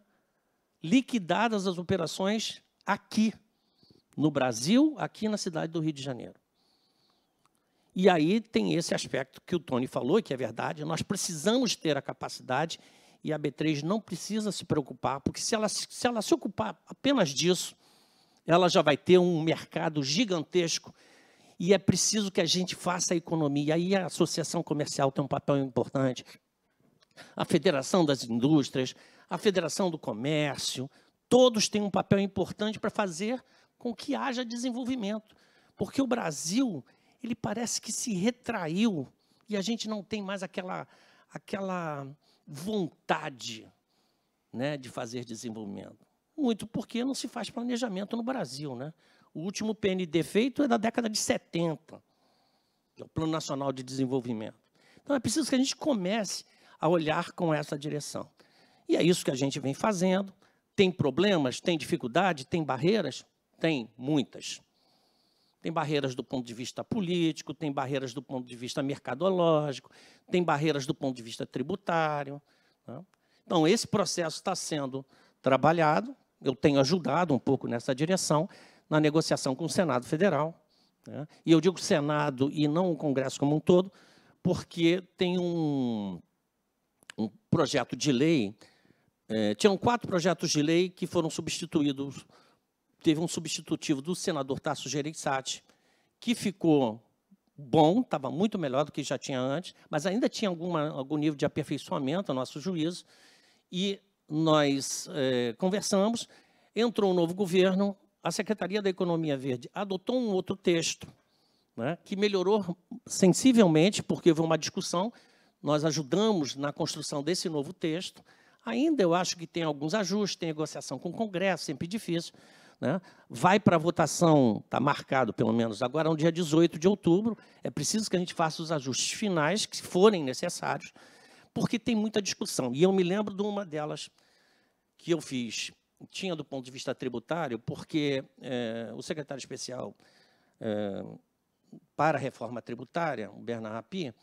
liquidadas as operações aqui, no Brasil, aqui na cidade do Rio de Janeiro. E aí tem esse aspecto que o Tony falou, que é verdade, nós precisamos ter a capacidade, e a B3 não precisa se preocupar, porque se ela se ocupar apenas disso, ela já vai ter um mercado gigantesco, e é preciso que a gente faça a economia. Aí a associação comercial tem um papel importante, a Federação das Indústrias, a Federação do Comércio, todos têm um papel importante para fazer com que haja desenvolvimento. Porque o Brasil, ele parece que se retraiu e a gente não tem mais aquela vontade, né, de fazer desenvolvimento. Muito porque não se faz planejamento no Brasil, né? O último PND feito é da década de 70, que é o Plano Nacional de Desenvolvimento. Então, é preciso que a gente comece a olhar com essa direção. E é isso que a gente vem fazendo. Tem problemas, tem dificuldade, tem barreiras? Tem muitas. Tem barreiras do ponto de vista político, tem barreiras do ponto de vista mercadológico, tem barreiras do ponto de vista tributário, né? Então, esse processo está sendo trabalhado, eu tenho ajudado um pouco nessa direção, na negociação com o Senado Federal, né? E eu digo Senado e não o Congresso como um todo, porque tem um projeto de lei, tinham 4 projetos de lei que foram substituídos. Teve um substitutivo do senador Tasso Gereissati, que ficou bom, estava muito melhor do que já tinha antes, mas ainda tinha algum nível de aperfeiçoamento a nosso juízo, e nós conversamos, entrou um novo governo, a Secretaria da Economia Verde adotou um outro texto, né, que melhorou sensivelmente, porque houve uma discussão, nós ajudamos na construção desse novo texto. Ainda eu acho que tem alguns ajustes, tem negociação com o Congresso, sempre difícil, né? Vai para a votação, está marcado pelo menos agora, no dia 18 de outubro, é preciso que a gente faça os ajustes finais, que forem necessários, porque tem muita discussão. E eu me lembro de uma delas que eu fiz, tinha do ponto de vista tributário, porque o secretário especial para a reforma tributária, o Bernard Rappi,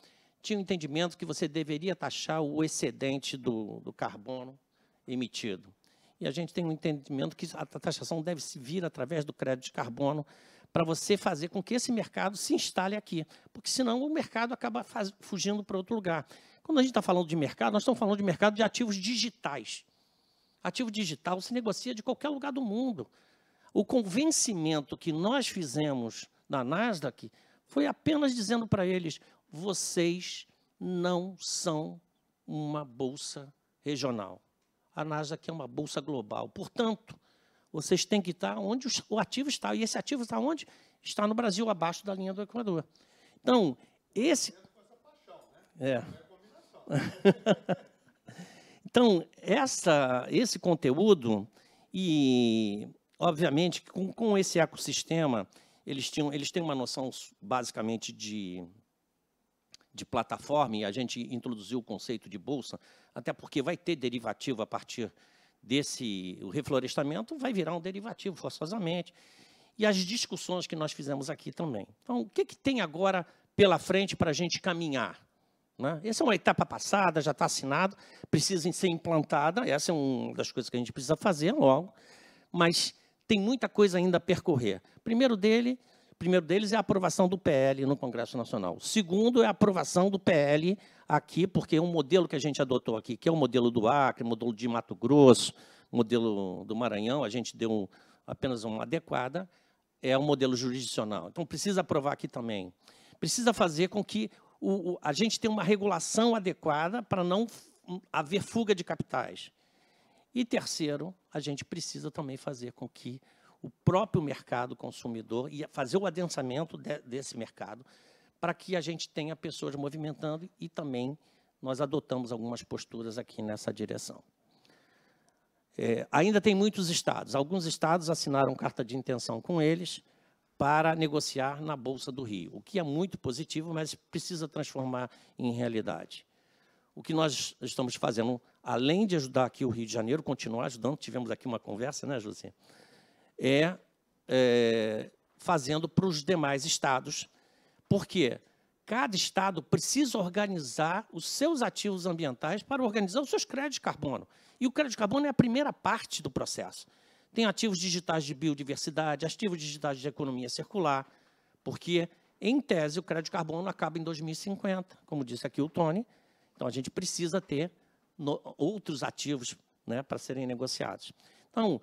tinha um entendimento que você deveria taxar o excedente do carbono emitido. E a gente tem um entendimento que a taxação deve se vir através do crédito de carbono para você fazer com que esse mercado se instale aqui, porque senão o mercado acaba fugindo para outro lugar. Quando a gente está falando de mercado, nós estamos falando de mercado de ativos digitais. Ativo digital se negocia de qualquer lugar do mundo. O convencimento que nós fizemos na Nasdaq foi apenas dizendo para eles: vocês não são uma bolsa regional. A Nasdaq é uma bolsa global. Portanto, vocês têm que estar onde o ativo está. E esse ativo está onde? Está no Brasil, abaixo da linha do Equador. Então, esse... Então, esse conteúdo, e, obviamente, com esse ecossistema, eles têm uma noção, basicamente, de plataforma, e a gente introduziu o conceito de bolsa, até porque vai ter derivativo a partir o reflorestamento vai virar um derivativo, forçosamente. E as discussões que nós fizemos aqui também. Então, o que tem agora pela frente para a gente caminhar? Né? Essa é uma etapa passada, já está assinado, precisa ser implantada, essa é uma das coisas que a gente precisa fazer logo, mas tem muita coisa ainda a percorrer. Primeiro deles é a aprovação do PL no Congresso Nacional. O segundo é a aprovação do PL aqui, porque é um modelo que a gente adotou aqui, que é o modelo do Acre, modelo de Mato Grosso, modelo do Maranhão, a gente deu apenas uma adequada, é o modelo jurisdicional. Então, precisa aprovar aqui também. Precisa fazer com que a gente tenha uma regulação adequada para não haver fuga de capitais. E, terceiro, a gente precisa também fazer com que o próprio mercado consumidor e fazer o adensamento desse mercado para que a gente tenha pessoas movimentando, e também nós adotamos algumas posturas aqui nessa direção. Ainda tem muitos estados. Alguns estados assinaram carta de intenção com eles para negociar na Bolsa do Rio, o que é muito positivo, mas precisa transformar em realidade. O que nós estamos fazendo, além de ajudar aqui o Rio de Janeiro, continuar ajudando, tivemos aqui uma conversa, né, José? Fazendo para os demais estados, porque cada estado precisa organizar os seus ativos ambientais para organizar os seus créditos de carbono. E o crédito de carbono é a primeira parte do processo. Tem ativos digitais de biodiversidade, ativos digitais de economia circular, porque, em tese, o crédito de carbono acaba em 2050, como disse aqui o Tony. Então, a gente precisa ter outros ativos, né, para serem negociados. Então,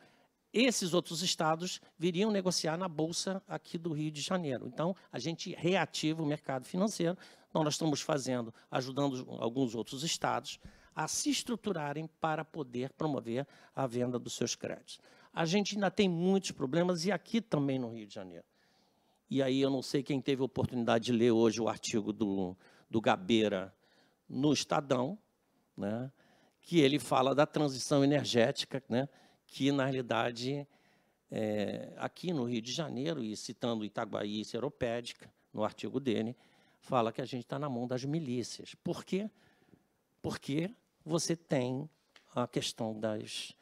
esses outros estados viriam negociar na Bolsa aqui do Rio de Janeiro. Então, a gente reativa o mercado financeiro. Então, nós estamos fazendo, ajudando alguns outros estados a se estruturarem para poder promover a venda dos seus créditos. A gente ainda tem muitos problemas, e aqui também no Rio de Janeiro. E aí eu não sei quem teve a oportunidade de ler hoje o artigo do Gabeira no Estadão, né, que ele fala da transição energética, né, que, na realidade, aqui no Rio de Janeiro, e citando Itaguaí e Seropédica, no artigo dele, fala que a gente está na mão das milícias. Por quê? Porque você tem a questão das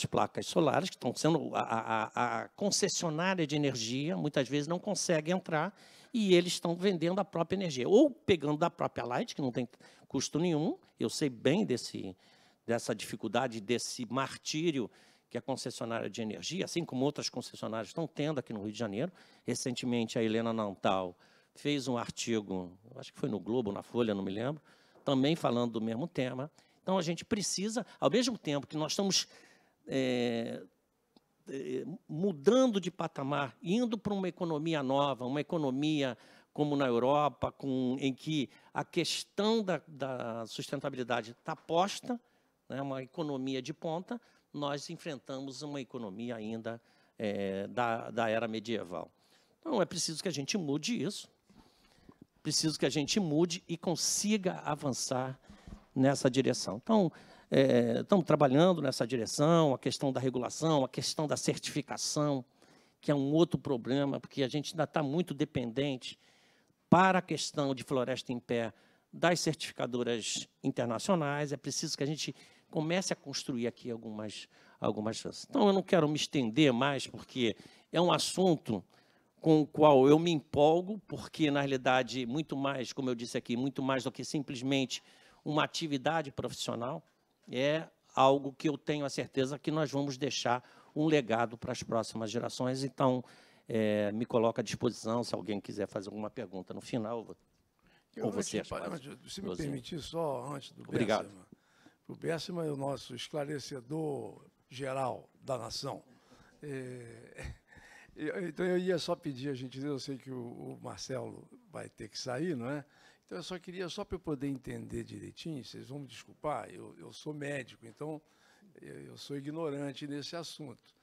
placas solares, que estão sendo... A concessionária de energia, muitas vezes, não consegue entrar, e eles estão vendendo a própria energia. Ou pegando da própria Light, que não tem custo nenhum. Eu sei bem dessa dificuldade, desse martírio que a concessionária de energia, assim como outras concessionárias estão tendo aqui no Rio de Janeiro. Recentemente, a Helena Nantal fez um artigo, acho que foi no Globo, na Folha, não me lembro, também falando do mesmo tema. Então, a gente precisa, ao mesmo tempo que nós estamos mudando de patamar, indo para uma economia nova, uma economia como na Europa, em que a questão da sustentabilidade está posta, né, uma economia de ponta, nós enfrentamos uma economia ainda da era medieval. Então, é preciso que a gente mude isso, preciso que a gente mude e consiga avançar nessa direção. Então, estamos trabalhando nessa direção, a questão da regulação, a questão da certificação, que é um outro problema, porque a gente ainda está muito dependente para a questão de floresta em pé das certificadoras internacionais. É preciso que a gente comece a construir aqui algumas chances. Então, eu não quero me estender mais, porque é um assunto com o qual eu me empolgo, porque, na realidade, muito mais, como eu disse aqui, muito mais do que simplesmente uma atividade profissional, é algo que eu tenho a certeza que nós vamos deixar um legado para as próximas gerações. Então, me coloco à disposição, se alguém quiser fazer alguma pergunta no final, ou você. Se me permitir, só antes do Obrigado. Bessema. O Bessema é o nosso esclarecedor geral da nação. Então, eu ia só pedir a gentileza, eu sei que o Marcelo vai ter que sair, não é? Então, eu só queria, só para eu poder entender direitinho, vocês vão me desculpar, eu sou médico, então eu sou ignorante nesse assunto.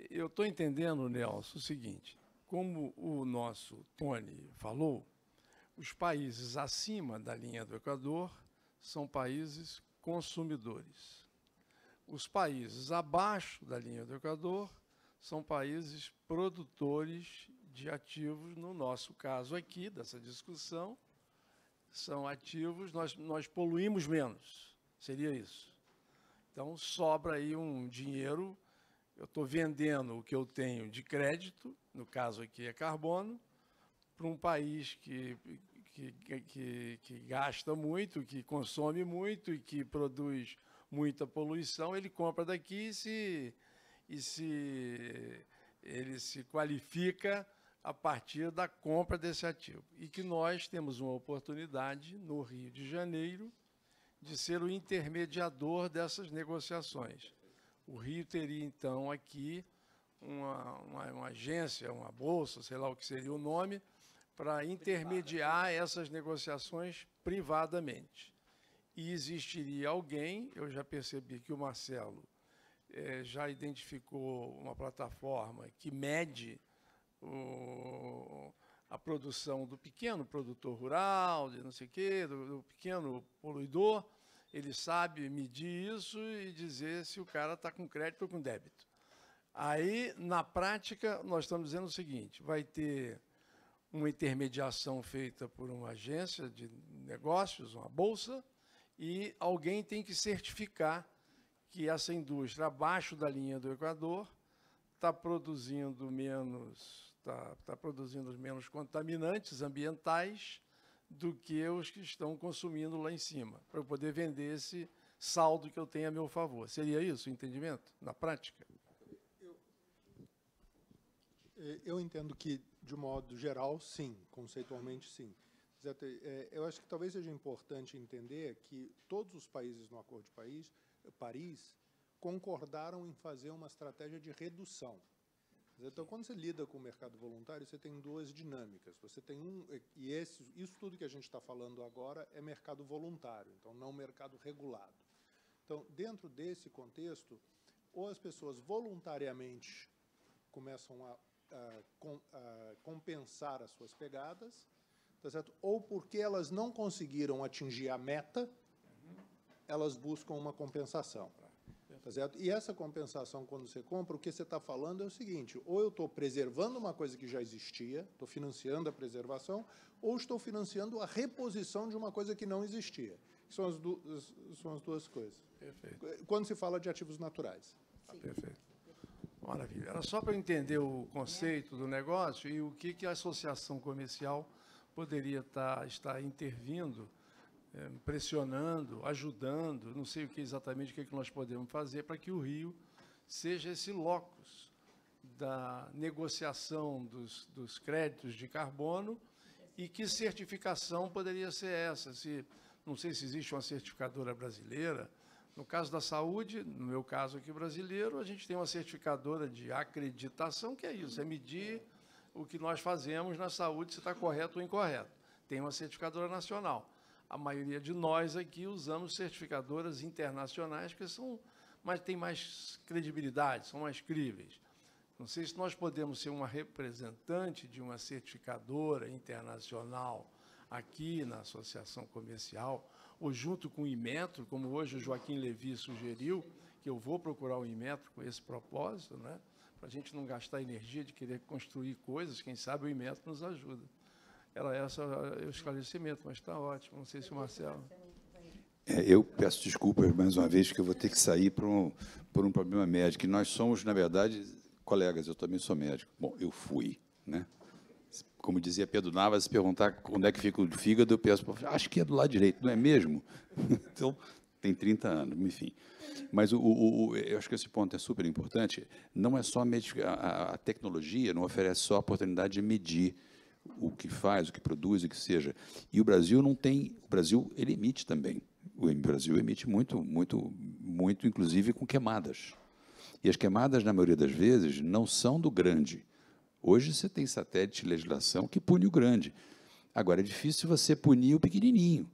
Eu estou entendendo, Nelson, o seguinte, como o nosso Tony falou, os países acima da linha do Equador são países consumidores. Os países abaixo da linha do Equador são países produtores de ativos, no nosso caso aqui, dessa discussão, são ativos, nós poluímos menos, seria isso. Então, sobra aí um dinheiro, eu estou vendendo o que eu tenho de crédito, no caso aqui é carbono, para um país que gasta muito, que consome muito e que produz muita poluição, ele compra daqui ele se qualifica a partir da compra desse ativo. E que nós temos uma oportunidade, no Rio de Janeiro, de ser o intermediador dessas negociações. O Rio teria, então, aqui uma agência, uma bolsa, sei lá o que seria o nome, para intermediar essas negociações privadamente. E existiria alguém, eu já percebi que o Marcelo já identificou uma plataforma que mede a produção do pequeno produtor rural, de não sei o quê, do pequeno poluidor. Ele sabe medir isso e dizer se o cara está com crédito ou com débito. Aí, na prática, nós estamos dizendo o seguinte, vai ter uma intermediação feita por uma agência de negócios, uma bolsa, e alguém tem que certificar que essa indústria, abaixo da linha do Equador, está produzindo menos contaminantes ambientais do que os que estão consumindo lá em cima, para eu poder vender esse saldo que eu tenho a meu favor. Seria isso o entendimento, na prática? Eu entendo que, de modo geral, sim, conceitualmente, sim. Eu acho que talvez seja importante entender que todos os países no Acordo de Paris concordaram em fazer uma estratégia de redução. Então, quando você lida com o mercado voluntário, você tem duas dinâmicas. Você tem isso tudo que a gente está falando agora é mercado voluntário, então não mercado regulado. Então, dentro desse contexto, ou as pessoas voluntariamente começam a compensar as suas pegadas, tá certo? Ou porque elas não conseguiram atingir a meta, elas buscam uma compensação. Tá certo? E essa compensação, quando você compra, o que você está falando é o seguinte, ou eu estou preservando uma coisa que já existia, estou financiando a preservação, ou estou financiando a reposição de uma coisa que não existia. São as duas coisas. Perfeito. Quando se fala de ativos naturais. Perfeito. Maravilha. Era só para eu entender o conceito do negócio e o que a associação comercial poderia estar intervindo, pressionando, ajudando, não sei exatamente o que nós podemos fazer para que o Rio seja esse locus da negociação dos créditos de carbono e que certificação poderia ser essa. Não sei se existe uma certificadora brasileira. No caso da saúde, no meu caso aqui brasileiro, a gente tem uma certificadora de acreditação, que é isso, é medir o que nós fazemos na saúde, se está correto ou incorreto. Tem uma certificadora nacional. A maioria de nós aqui usamos certificadoras internacionais, que têm mais credibilidade, são mais críveis. Não sei se nós podemos ser uma representante de uma certificadora internacional aqui na Associação Comercial, ou junto com o Inmetro, como hoje o Joaquim Levy sugeriu, que eu vou procurar o Inmetro com esse propósito, né, para a gente não gastar energia de querer construir coisas, quem sabe o Inmetro nos ajuda. Era esse o esclarecimento, mas está ótimo. Não sei se o Marcelo... Eu peço desculpas mais uma vez, que eu vou ter que sair por um problema médico. E nós somos, na verdade, colegas, eu também sou médico. Bom, eu fui, né? Como dizia Pedro Navas, se perguntar onde é que fica o fígado, eu penso, acho que é do lado direito, não é mesmo? Então, tem 30 anos, enfim. Mas eu acho que esse ponto é super importante. Não é só a tecnologia, não oferece só a oportunidade de medir o que faz, o que produz, o que seja. E o Brasil não tem... O Brasil, ele emite também. O Brasil emite muito, inclusive com queimadas. E as queimadas, na maioria das vezes, não são do grande. Hoje você tem satélite de legislação que pune o grande. Agora, é difícil você punir o pequenininho.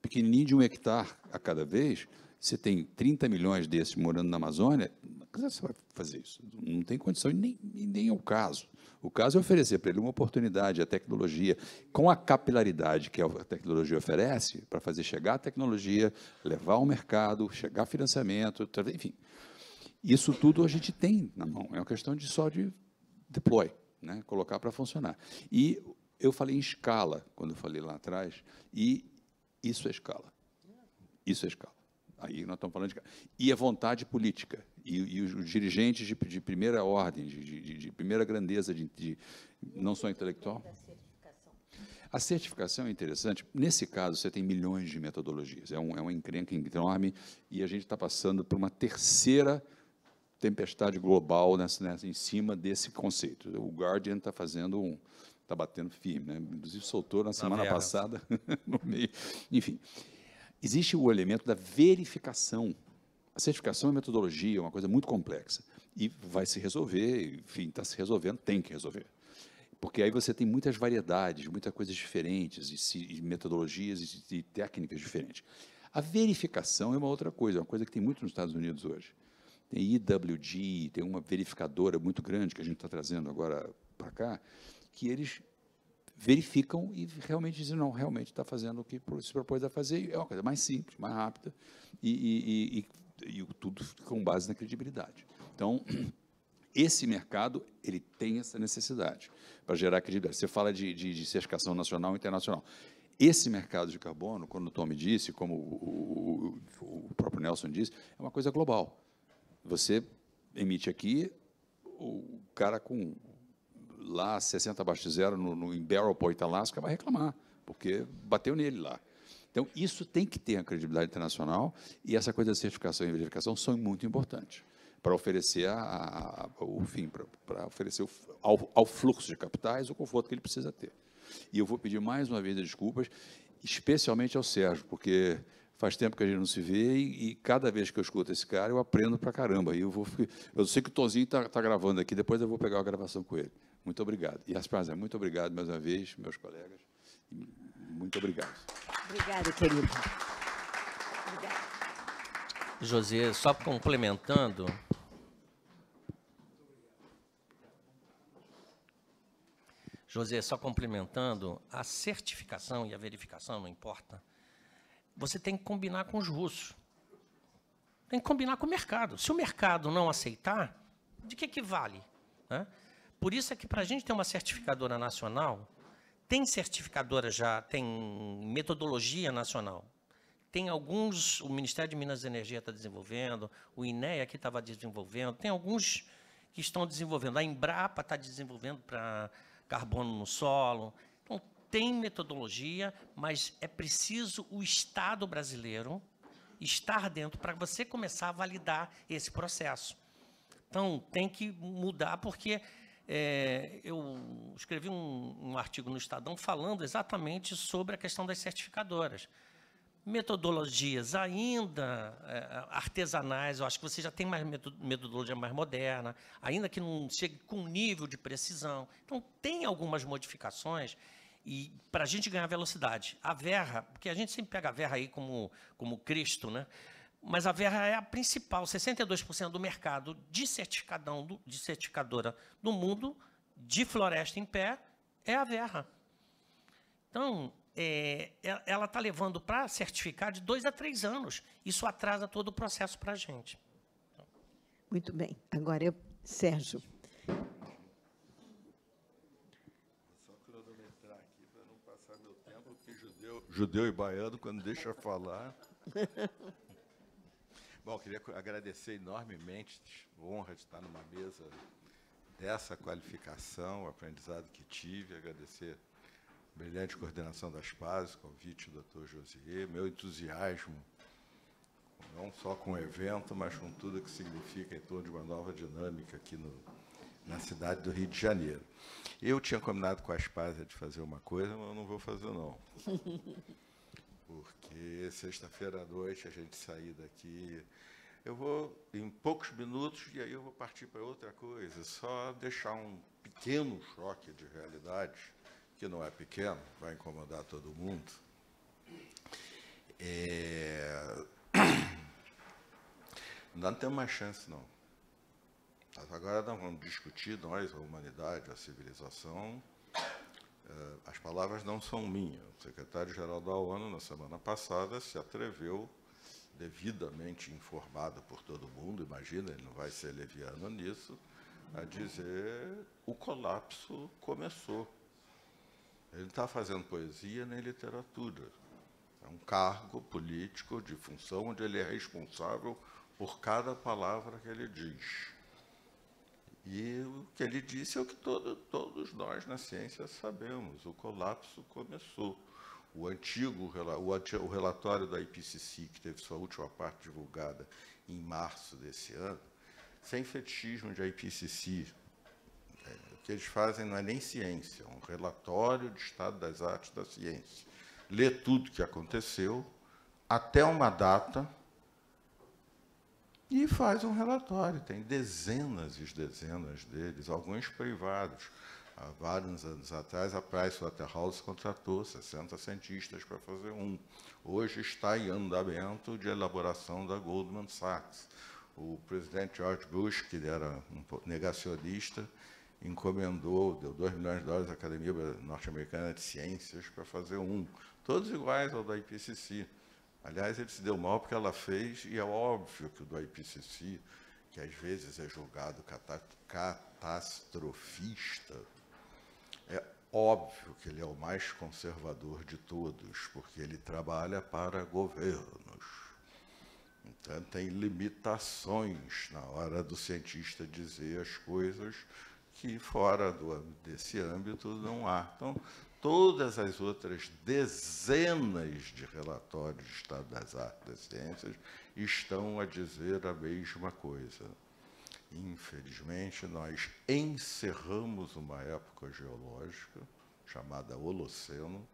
Pequenininho de 1 hectare a cada vez, você tem 30 milhões desses morando na Amazônia, como você vai fazer isso? Não tem condição, e nem é o caso. O caso é oferecer para ele uma oportunidade, a tecnologia, com a capilaridade que a tecnologia oferece, para fazer chegar a tecnologia, levar ao mercado, chegar a financiamento, enfim. Isso tudo a gente tem na mão. É uma questão de deploy, né? Colocar para funcionar. E eu falei em escala, quando eu falei lá atrás, e isso é escala. Isso é escala. Aí nós estamos falando de... E a vontade política, e os dirigentes de primeira ordem, de primeira grandeza, não só intelectual. A certificação é interessante. Nesse caso, você tem milhões de metodologias. É uma encrenca enorme, e a gente está passando por uma terceira tempestade global em cima desse conceito. O Guardian está batendo firme, né? Inclusive soltou na semana passada, no meio. Enfim, existe o elemento da verificação. A certificação é metodologia, é uma coisa muito complexa, e vai se resolver, enfim, está se resolvendo, tem que resolver. Porque aí você tem muitas variedades, muitas coisas diferentes, e metodologias e técnicas diferentes. A verificação é uma outra coisa, é uma coisa que tem muito nos Estados Unidos hoje. Tem EWG, tem uma verificadora muito grande que a gente está trazendo agora para cá, que eles verificam e realmente dizem, não, realmente está fazendo o que se propôs a fazer, é uma coisa mais simples, mais rápida, e tudo com base na credibilidade. Então, esse mercado ele tem essa necessidade para gerar credibilidade. Você fala de certificação nacional e internacional. Esse mercado de carbono, quando o Tom me disse, como o próprio Nelson disse, é uma coisa global. Você emite aqui, o cara com lá 60 abaixo de zero em Barrow Point, Alaska, vai reclamar, porque bateu nele lá. Então, isso tem que ter a credibilidade internacional, e essa coisa de certificação e verificação são muito importantes para oferecer para oferecer ao fluxo de capitais o conforto que ele precisa ter. E eu vou pedir mais uma vez desculpas, especialmente ao Sérgio, porque faz tempo que a gente não se vê e cada vez que eu escuto esse cara, eu aprendo pra caramba. E eu sei que o Tozinho está gravando aqui, depois eu vou pegar a gravação com ele. Muito obrigado. E, Aspásia, muito obrigado mais uma vez, meus colegas. Muito obrigado. Obrigada, querido. Obrigada. José, só complementando. José, só complementando, a certificação e a verificação, não importa, você tem que combinar com os russos. Tem que combinar com o mercado. Se o mercado não aceitar, de que vale? Né? Por isso é que, para a gente ter uma certificadora nacional, tem certificadora já, tem metodologia nacional. Tem alguns, o Ministério de Minas e Energia está desenvolvendo, o INEA aqui estava desenvolvendo, tem alguns que estão desenvolvendo. A Embrapa está desenvolvendo para carbono no solo. Então, tem metodologia, mas é preciso o Estado brasileiro estar dentro para você começar a validar esse processo. Então, tem que mudar, porque eu escrevi um artigo no Estadão falando exatamente sobre a questão das certificadoras. Metodologias ainda artesanais, eu acho que você já tem mais metodologia mais moderna, ainda que não chegue com nível de precisão. Então, tem algumas modificações e para a gente ganhar velocidade. A Verra, porque a gente sempre pega a Verra aí como Cristo, né? Mas a Verra é a principal, 62% do mercado de certificadora do mundo, de floresta em pé, é a Verra. Então, ela está levando para certificar de 2 a 3 anos. Isso atrasa todo o processo para a gente. Muito bem. Agora, Sérgio. Só cronometrar aqui para não passar meu tempo, porque judeu e baiano, quando deixa falar... Bom, queria agradecer enormemente, honra de estar numa mesa dessa qualificação, o aprendizado que tive, agradecer a brilhante coordenação das PAS, o convite do Dr. Josier, meu entusiasmo, não só com o evento, mas com tudo que significa em torno de uma nova dinâmica aqui na cidade do Rio de Janeiro. Eu tinha combinado com a Aspásia de fazer uma coisa, mas eu não vou fazer, não. Porque sexta-feira à noite a gente sair daqui... Eu vou, em poucos minutos, e aí eu vou partir para outra coisa, só deixar um pequeno choque de realidade, que não é pequeno, vai incomodar todo mundo. Não temos mais chance, não. Agora nós vamos discutir, nós, a humanidade, a civilização. As palavras não são minhas. O secretário-geral da ONU, na semana passada, se atreveu, devidamente informado por todo mundo, imagina, ele não vai ser leviano nisso, a dizer o colapso começou. Ele não está fazendo poesia nem literatura. É um cargo político de função onde ele é responsável por cada palavra que ele diz. E o que ele disse é o que todos nós na ciência sabemos, o colapso começou. O relatório da IPCC, que teve sua última parte divulgada em março desse ano, sem fetichismo de IPCC, o que eles fazem não é nem ciência, é um relatório de estado das artes da ciência. Lê tudo o que aconteceu, até uma data, e faz um relatório. Tem dezenas e dezenas deles, alguns privados. Há vários anos atrás, a Pricewaterhouse contratou 60 cientistas para fazer um. Hoje está em andamento de elaboração da Goldman Sachs. O presidente George Bush, que era um negacionista, encomendou, deu $2 milhões à Academia Norte-Americana de Ciências para fazer um. Todos iguais ao da IPCC. Aliás, ele se deu mal porque ela fez, e é óbvio que o do IPCC, que às vezes é julgado catastrofista, é óbvio que ele é o mais conservador de todos, porque ele trabalha para governos. Então, tem limitações na hora do cientista dizer as coisas que fora desse âmbito não há. Então, todas as outras dezenas de relatórios de estado das artes e das ciências estão a dizer a mesma coisa. Infelizmente, nós encerramos uma época geológica chamada Holoceno,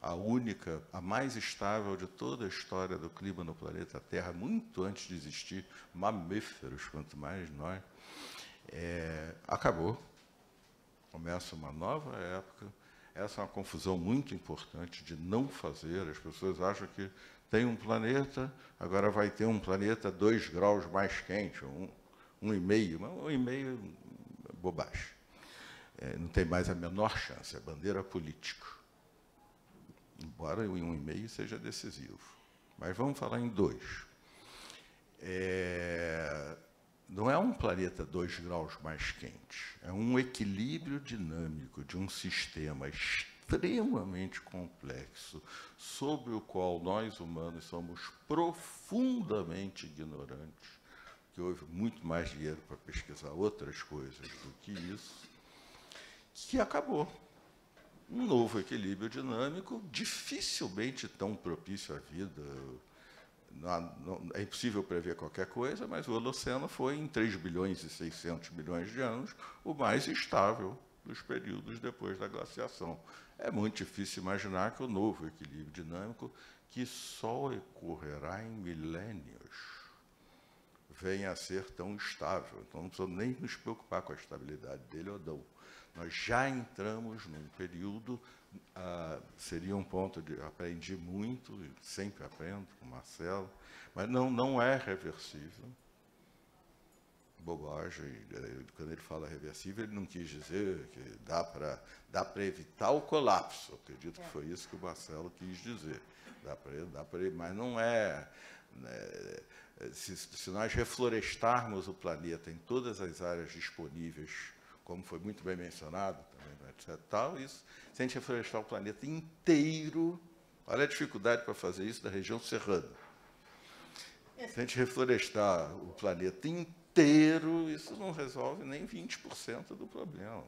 a única, a mais estável de toda a história do clima no planeta Terra, muito antes de existir mamíferos, quanto mais nós, acabou. Começa uma nova época. Essa é uma confusão muito importante de não fazer. As pessoas acham que tem um planeta, agora vai ter um planeta 2 graus mais quente, 1,5, mas 1,5 é bobagem. Não tem mais a menor chance, é bandeira política. Embora o 1,5 seja decisivo. Mas vamos falar em 2. Não é um planeta 2 graus mais quente, é um equilíbrio dinâmico de um sistema extremamente complexo, sobre o qual nós humanos somos profundamente ignorantes, que houve muito mais dinheiro para pesquisar outras coisas do que isso, que acabou. Um novo equilíbrio dinâmico, dificilmente tão propício à vida. É impossível prever qualquer coisa, mas o Holoceno foi, em 3 bilhões e 600 milhões de anos, o mais estável dos períodos depois da glaciação. É muito difícil imaginar que o novo equilíbrio dinâmico, que só ocorrerá em milênios, venha a ser tão estável. Então, não precisamos nem nos preocupar com a estabilidade dele ou não. Nós já entramos num período, seria um ponto de aprendi muito, sempre aprendo com o Marcelo, mas não é reversível. Bobagem, quando ele fala reversível, ele não quis dizer que dá para evitar o colapso. Eu acredito que foi isso que o Marcelo quis dizer. Dá para, mas não é. Né, se nós reflorestarmos o planeta em todas as áreas disponíveis, como foi muito bem mencionado, também, etc. Tal, isso, se a gente reflorestar o planeta inteiro, olha a dificuldade para fazer isso da região serrana. Se a gente reflorestar o planeta inteiro, isso não resolve nem 20% do problema.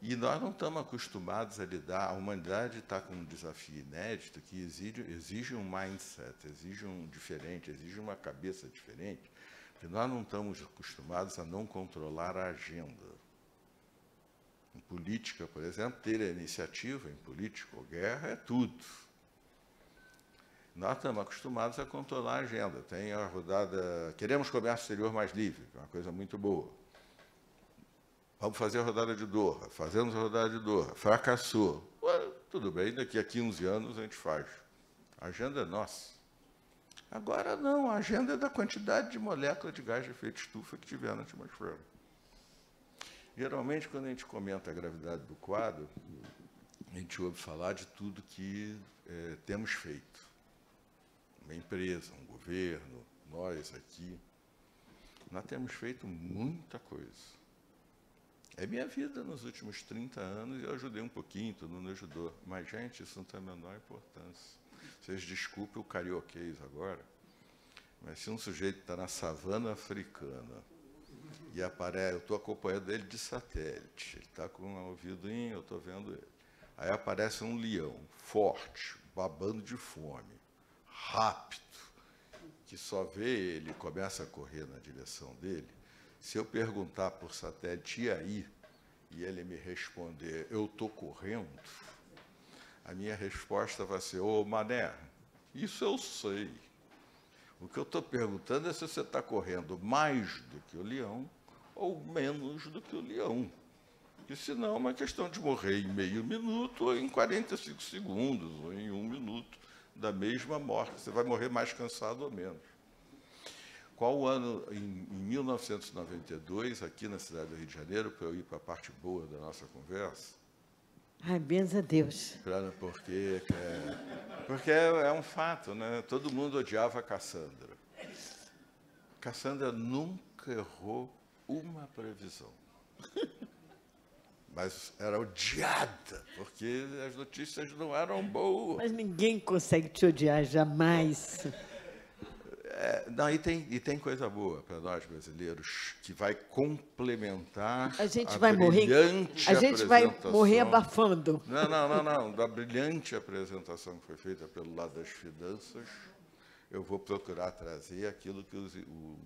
E nós não estamos acostumados a lidar, a humanidade está com um desafio inédito que exige um mindset, exige um diferente, exige uma cabeça diferente, porque nós não estamos acostumados a não controlar a agenda. Em política, por exemplo, ter a iniciativa em política ou guerra é tudo. Nós estamos acostumados a controlar a agenda. Tem a rodada, queremos comércio exterior mais livre, que é uma coisa muito boa. Vamos fazer a rodada de Doha. Fazemos a rodada de Doha. Fracassou. Ué, tudo bem, daqui a 15 anos a gente faz. A agenda é nossa. Agora não, a agenda é da quantidade de moléculas de gás de efeito estufa que tiver na atmosfera. Geralmente, quando a gente comenta a gravidade do quadro, a gente ouve falar de tudo que temos feito. Uma empresa, um governo, nós aqui. Nós temos feito muita coisa. É minha vida nos últimos 30 anos, eu ajudei um pouquinho, todo mundo ajudou. Mas, gente, isso não tem a menor importância. Vocês desculpem o carioquês agora, mas se um sujeito está na savana africana e aparece, eu estou acompanhando ele de satélite, ele está com um ouvidinho, eu estou vendo ele. Aí aparece um leão forte, babando de fome, rápido, que só vê ele e começa a correr na direção dele. Se eu perguntar por satélite, e aí? E ele me responder, eu estou correndo, a minha resposta vai ser, ô mané, isso eu sei. O que eu estou perguntando é se você está correndo mais do que o leão ou menos do que o leão. Porque senão é uma questão de morrer em meio minuto ou em 45 segundos ou em 1 minuto da mesma morte. Você vai morrer mais cansado ou menos. Qual o ano, em 1992, aqui na cidade do Rio de Janeiro, para eu ir para a parte boa da nossa conversa? Ai, benza a Deus. Porque é um fato, né? Todo mundo odiava a Cassandra. Cassandra nunca errou uma previsão. Mas era odiada, porque as notícias não eram boas. Mas ninguém consegue te odiar, jamais. Não, e tem coisa boa para nós brasileiros, que vai complementar A gente vai morrer abafando. Não. Da brilhante apresentação que foi feita pelo lado das finanças, eu vou procurar trazer aquilo que o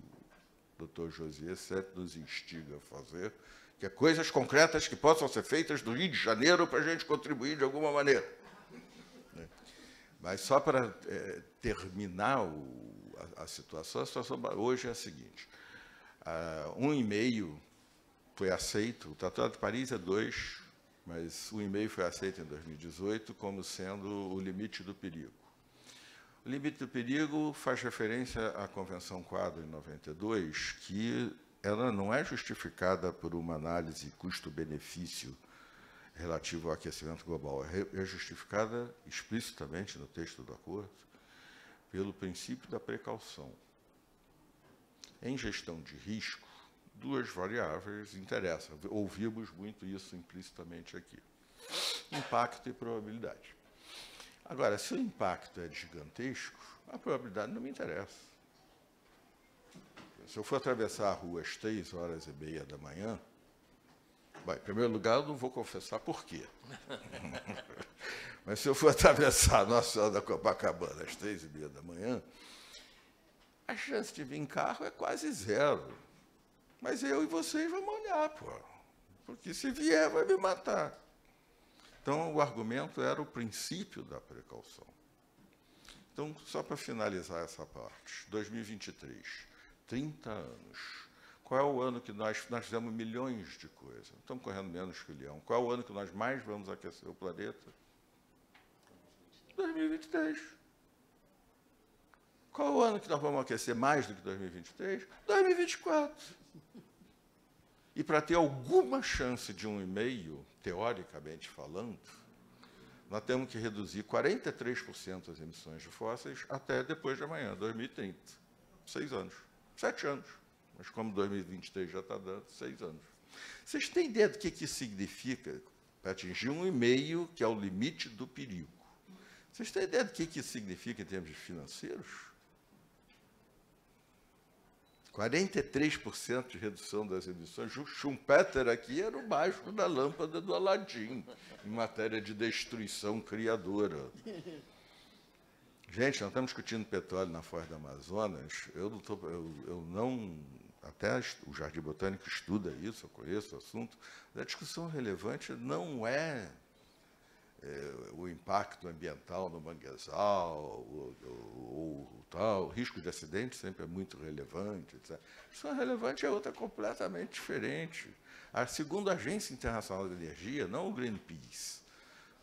doutor Josias sempre nos instiga a fazer, que é coisas concretas que possam ser feitas no Rio de Janeiro para a gente contribuir de alguma maneira. Mas só para terminar a situação hoje é a seguinte. 1,5 foi aceito, o Tratado de Paris é 2, mas 1,5 foi aceito em 2018 como sendo o limite do perigo. O limite do perigo faz referência à Convenção Quadro, em 92, que ela não é justificada por uma análise custo-benefício relativo ao aquecimento global. É justificada explicitamente no texto do acordo pelo princípio da precaução. Em gestão de risco, 2 variáveis interessam. Ouvimos muito isso implicitamente aqui. Impacto e probabilidade. Agora, se o impacto é gigantesco, a probabilidade não me interessa. Se eu for atravessar a rua às 3h30 da manhã, bem, em primeiro lugar, eu não vou confessar por quê. Mas se eu for atravessar a Nossa Senhora da Copacabana às 3h30 da manhã, a chance de vir em carro é quase zero. Mas eu e vocês vamos olhar, pô. Porque se vier, vai me matar. Então, o argumento era o princípio da precaução. Então, só para finalizar essa parte, 2023, 30 anos. Qual é o ano que nós fizemos milhões de coisas? Estamos correndo menos que o leão. Qual é o ano que nós mais vamos aquecer o planeta? 2023. Qual é o ano que nós vamos aquecer mais do que 2023? 2024. E para ter alguma chance de 1,5, teoricamente falando, nós temos que reduzir 43% as emissões de fósseis até depois de amanhã, 2030. 6 anos. 7 anos. Mas como 2023 já está dando, 6 anos. Vocês têm ideia do que isso significa para atingir 1,5, que é o limite do perigo? Vocês têm ideia do que isso significa em termos financeiros? 43% de redução das emissões. O Schumpeter aqui era o mágico da lâmpada do Aladim, em matéria de destruição criadora. Gente, nós estamos discutindo petróleo na Foz do Amazonas. Até o Jardim Botânico estuda isso, eu conheço o assunto. A discussão relevante não é o impacto ambiental no manguezal, o risco de acidente sempre é muito relevante, etc. A discussão relevante é outra completamente diferente. Segundo a Agência Internacional de Energia, não o Greenpeace,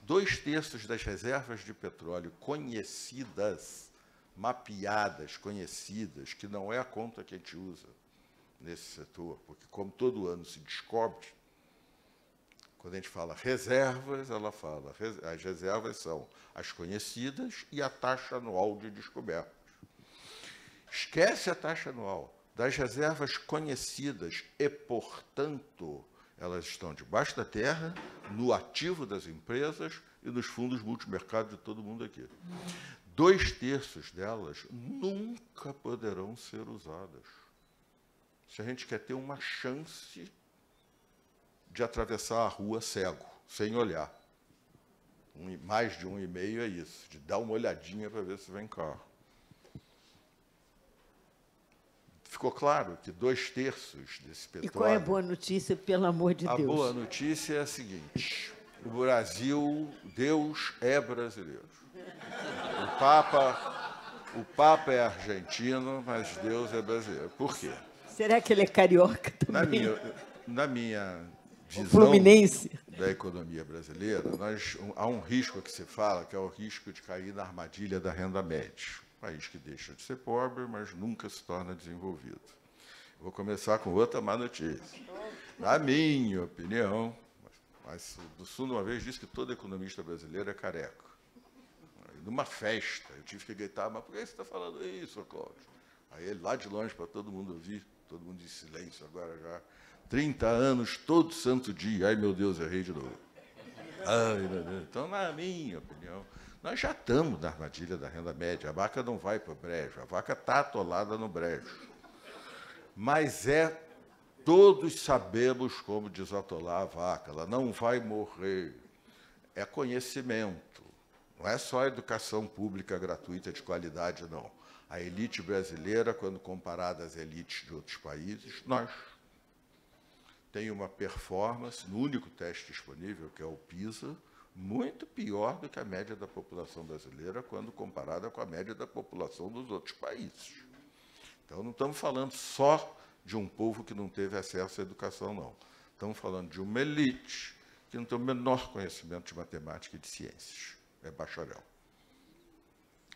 2/3 das reservas de petróleo conhecidas, mapeadas, conhecidas, que não é a conta que a gente usa nesse setor, porque como todo ano se descobre, quando a gente fala reservas, ela fala, as reservas são as conhecidas e a taxa anual de descobertas. Esquece a taxa anual. Das reservas conhecidas e, portanto, elas estão debaixo da terra, no ativo das empresas e nos fundos multimercado de todo mundo aqui. 2/3 delas nunca poderão ser usadas. Se a gente quer ter uma chance de atravessar a rua cego, sem olhar. Mais de 1,5 é isso, de dar uma olhadinha para ver se vem carro. Ficou claro que 2/3 desse petróleo... E qual é a boa notícia, pelo amor de Deus? A boa notícia é a seguinte: o Brasil, Deus é brasileiro. O Papa é argentino, mas Deus é brasileiro. Por quê? Será que ele é carioca também? Na minha visão Fluminense da economia brasileira, há um risco que se fala, que é o risco de cair na armadilha da renda média. Um país que deixa de ser pobre, mas nunca se torna desenvolvido. Vou começar com outra má notícia. Na minha opinião, mas o Sul uma vez disse que todo economista brasileiro é careca. Numa festa, eu tive que gritar, mas por que você está falando isso, Cláudio? Aí ele lá de longe, para todo mundo ouvir, todo mundo em silêncio agora já. 30 anos, todo santo dia. Ai, meu Deus, errei de novo. Ai, meu Deus. Então, na minha opinião, nós já estamos na armadilha da renda média. A vaca não vai para o brejo, a vaca está atolada no brejo. Mas todos sabemos como desatolar a vaca, ela não vai morrer. É conhecimento, não é só educação pública gratuita de qualidade, não. A elite brasileira, quando comparada às elites de outros países, nós tem uma performance, no único teste disponível, que é o PISA, muito pior do que a média da população brasileira, quando comparada com a média da população dos outros países. Então, não estamos falando só de um povo que não teve acesso à educação, não. Estamos falando de uma elite que não tem o menor conhecimento de matemática e de ciências. É bacharel.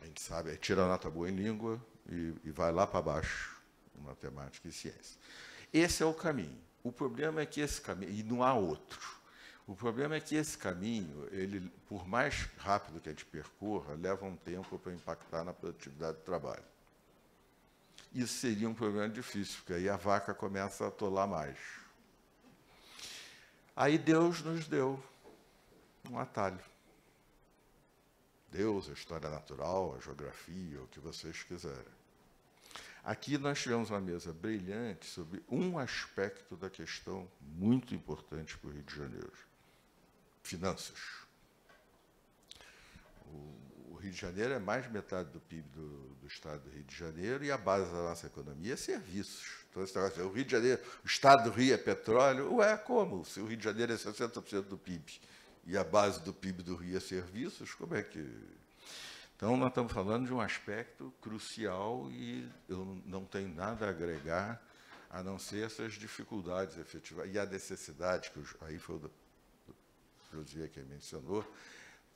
A gente sabe, tira a nota boa em língua e vai lá para baixo, em matemática e ciência. Esse é o caminho. O problema é que esse caminho, e não há outro, o problema é que esse caminho, ele, por mais rápido que a gente percorra, leva um tempo para impactar na produtividade do trabalho. Isso seria um problema difícil, porque aí a vaca começa a atolar mais. Aí Deus nos deu um atalho. Deus, a história natural, a geografia, o que vocês quiserem. Aqui nós tivemos uma mesa brilhante sobre um aspecto da questão muito importante para o Rio de Janeiro. Finanças. O Rio de Janeiro é mais de metade do PIB do estado do Rio de Janeiro e a base da nossa economia é serviços. Então, esse negócio, o Rio de Janeiro, o estado do Rio é petróleo, ué, como? Se o Rio de Janeiro é 60% do PIB e a base do PIB do Rio é serviços, como é que... Então, nós estamos falando de um aspecto crucial e eu não tenho nada a agregar, a não ser essas dificuldades efetivas. E a necessidade, que aí foi o José que mencionou,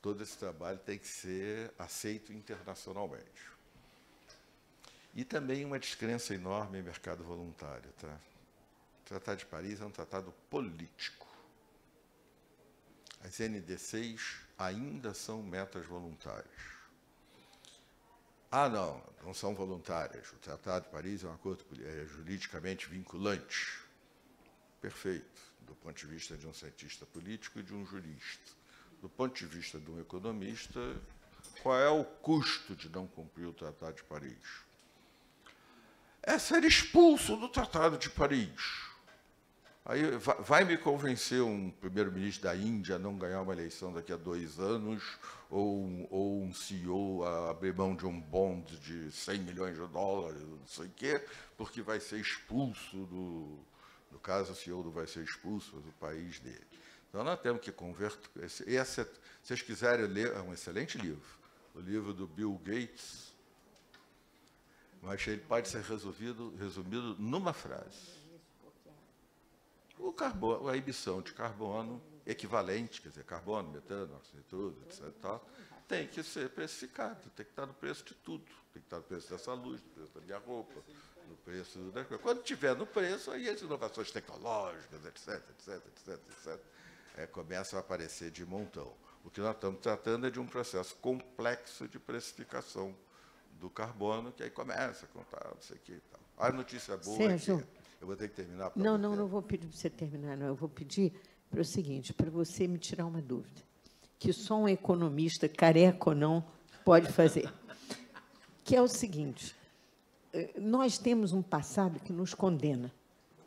todo esse trabalho tem que ser aceito internacionalmente. E também uma descrença enorme em mercado voluntário. Tá? O Tratado de Paris é um tratado político. As NDCs ainda são metas voluntárias. Ah, não são voluntárias. O Tratado de Paris é um acordo juridicamente vinculante. Perfeito, do ponto de vista de um cientista político e de um jurista. Do ponto de vista de um economista, qual é o custo de não cumprir o Tratado de Paris? É ser expulso do Tratado de Paris. Aí vai me convencer um primeiro-ministro da Índia a não ganhar uma eleição daqui a 2 anos, ou um CEO a abrir mão de um bond de 100 milhões de dólares, não sei o quê, porque vai ser expulso no caso, o CEO vai ser expulso do país dele. Então, nós temos que converter... Se vocês quiserem ler, é um excelente livro, o livro do Bill Gates, mas ele pode ser resumido numa frase. O carbono, a emissão de carbono equivalente, quer dizer, carbono, metano, oxigênio, tudo, etc., tal, tem que ser precificado, tem que estar no preço de tudo, tem que estar no preço dessa luz, no preço da minha roupa, no preço das coisas. Quando tiver no preço, aí as inovações tecnológicas, etc., começam a aparecer de montão. O que nós estamos tratando é de um processo complexo de precificação do carbono, que aí começa a contar, não sei o que e tal. A notícia boa Sérgio, é que... Eu vou ter que terminar. Não vou pedir para você terminar, não. Eu vou pedir para o seguinte, para você me tirar uma dúvida, que só um economista, careca ou não, pode fazer. Que é o seguinte, nós temos um passado que nos condena.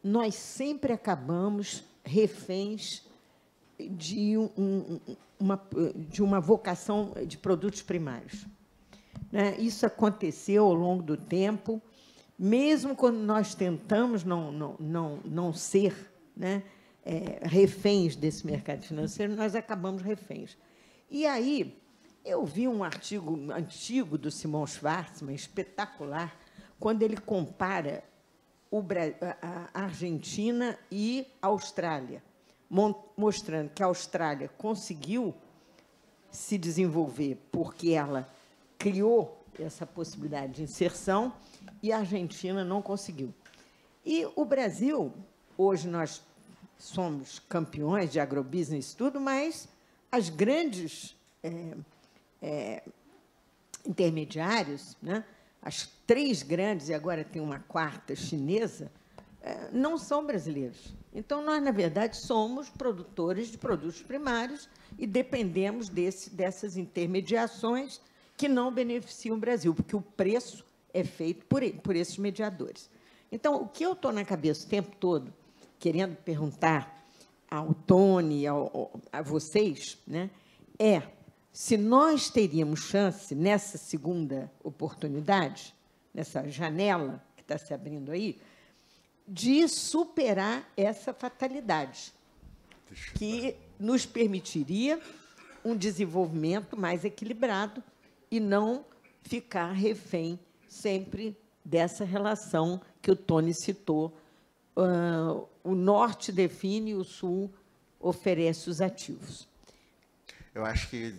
Nós sempre acabamos reféns de uma vocação de produtos primários. Né? Isso aconteceu ao longo do tempo, mesmo quando nós tentamos não ser, né, reféns desse mercado financeiro, nós acabamos reféns. E aí, eu vi um artigo antigo do Simon Schwarzman, espetacular, quando ele compara a Argentina e a Austrália, mostrando que a Austrália conseguiu se desenvolver porque ela criou essa possibilidade de inserção e a Argentina não conseguiu. E o Brasil, hoje nós somos campeões de agrobusiness e tudo, mas as grandes intermediários, né, as 3 grandes, e agora tem uma 4ª chinesa, não são brasileiros. Então, nós, na verdade, somos produtores de produtos primários e dependemos dessas intermediações que não beneficiam o Brasil, porque o preço é feito por esses mediadores. Então, o que eu estou na cabeça o tempo todo, querendo perguntar ao Tony, a vocês, né, é se nós teríamos chance, nessa segunda oportunidade, nessa janela que está se abrindo aí, de superar essa fatalidade, que nos permitiria um desenvolvimento mais equilibrado e não ficar refém sempre dessa relação que o Tony citou. O norte define, o sul oferece os ativos. Eu acho que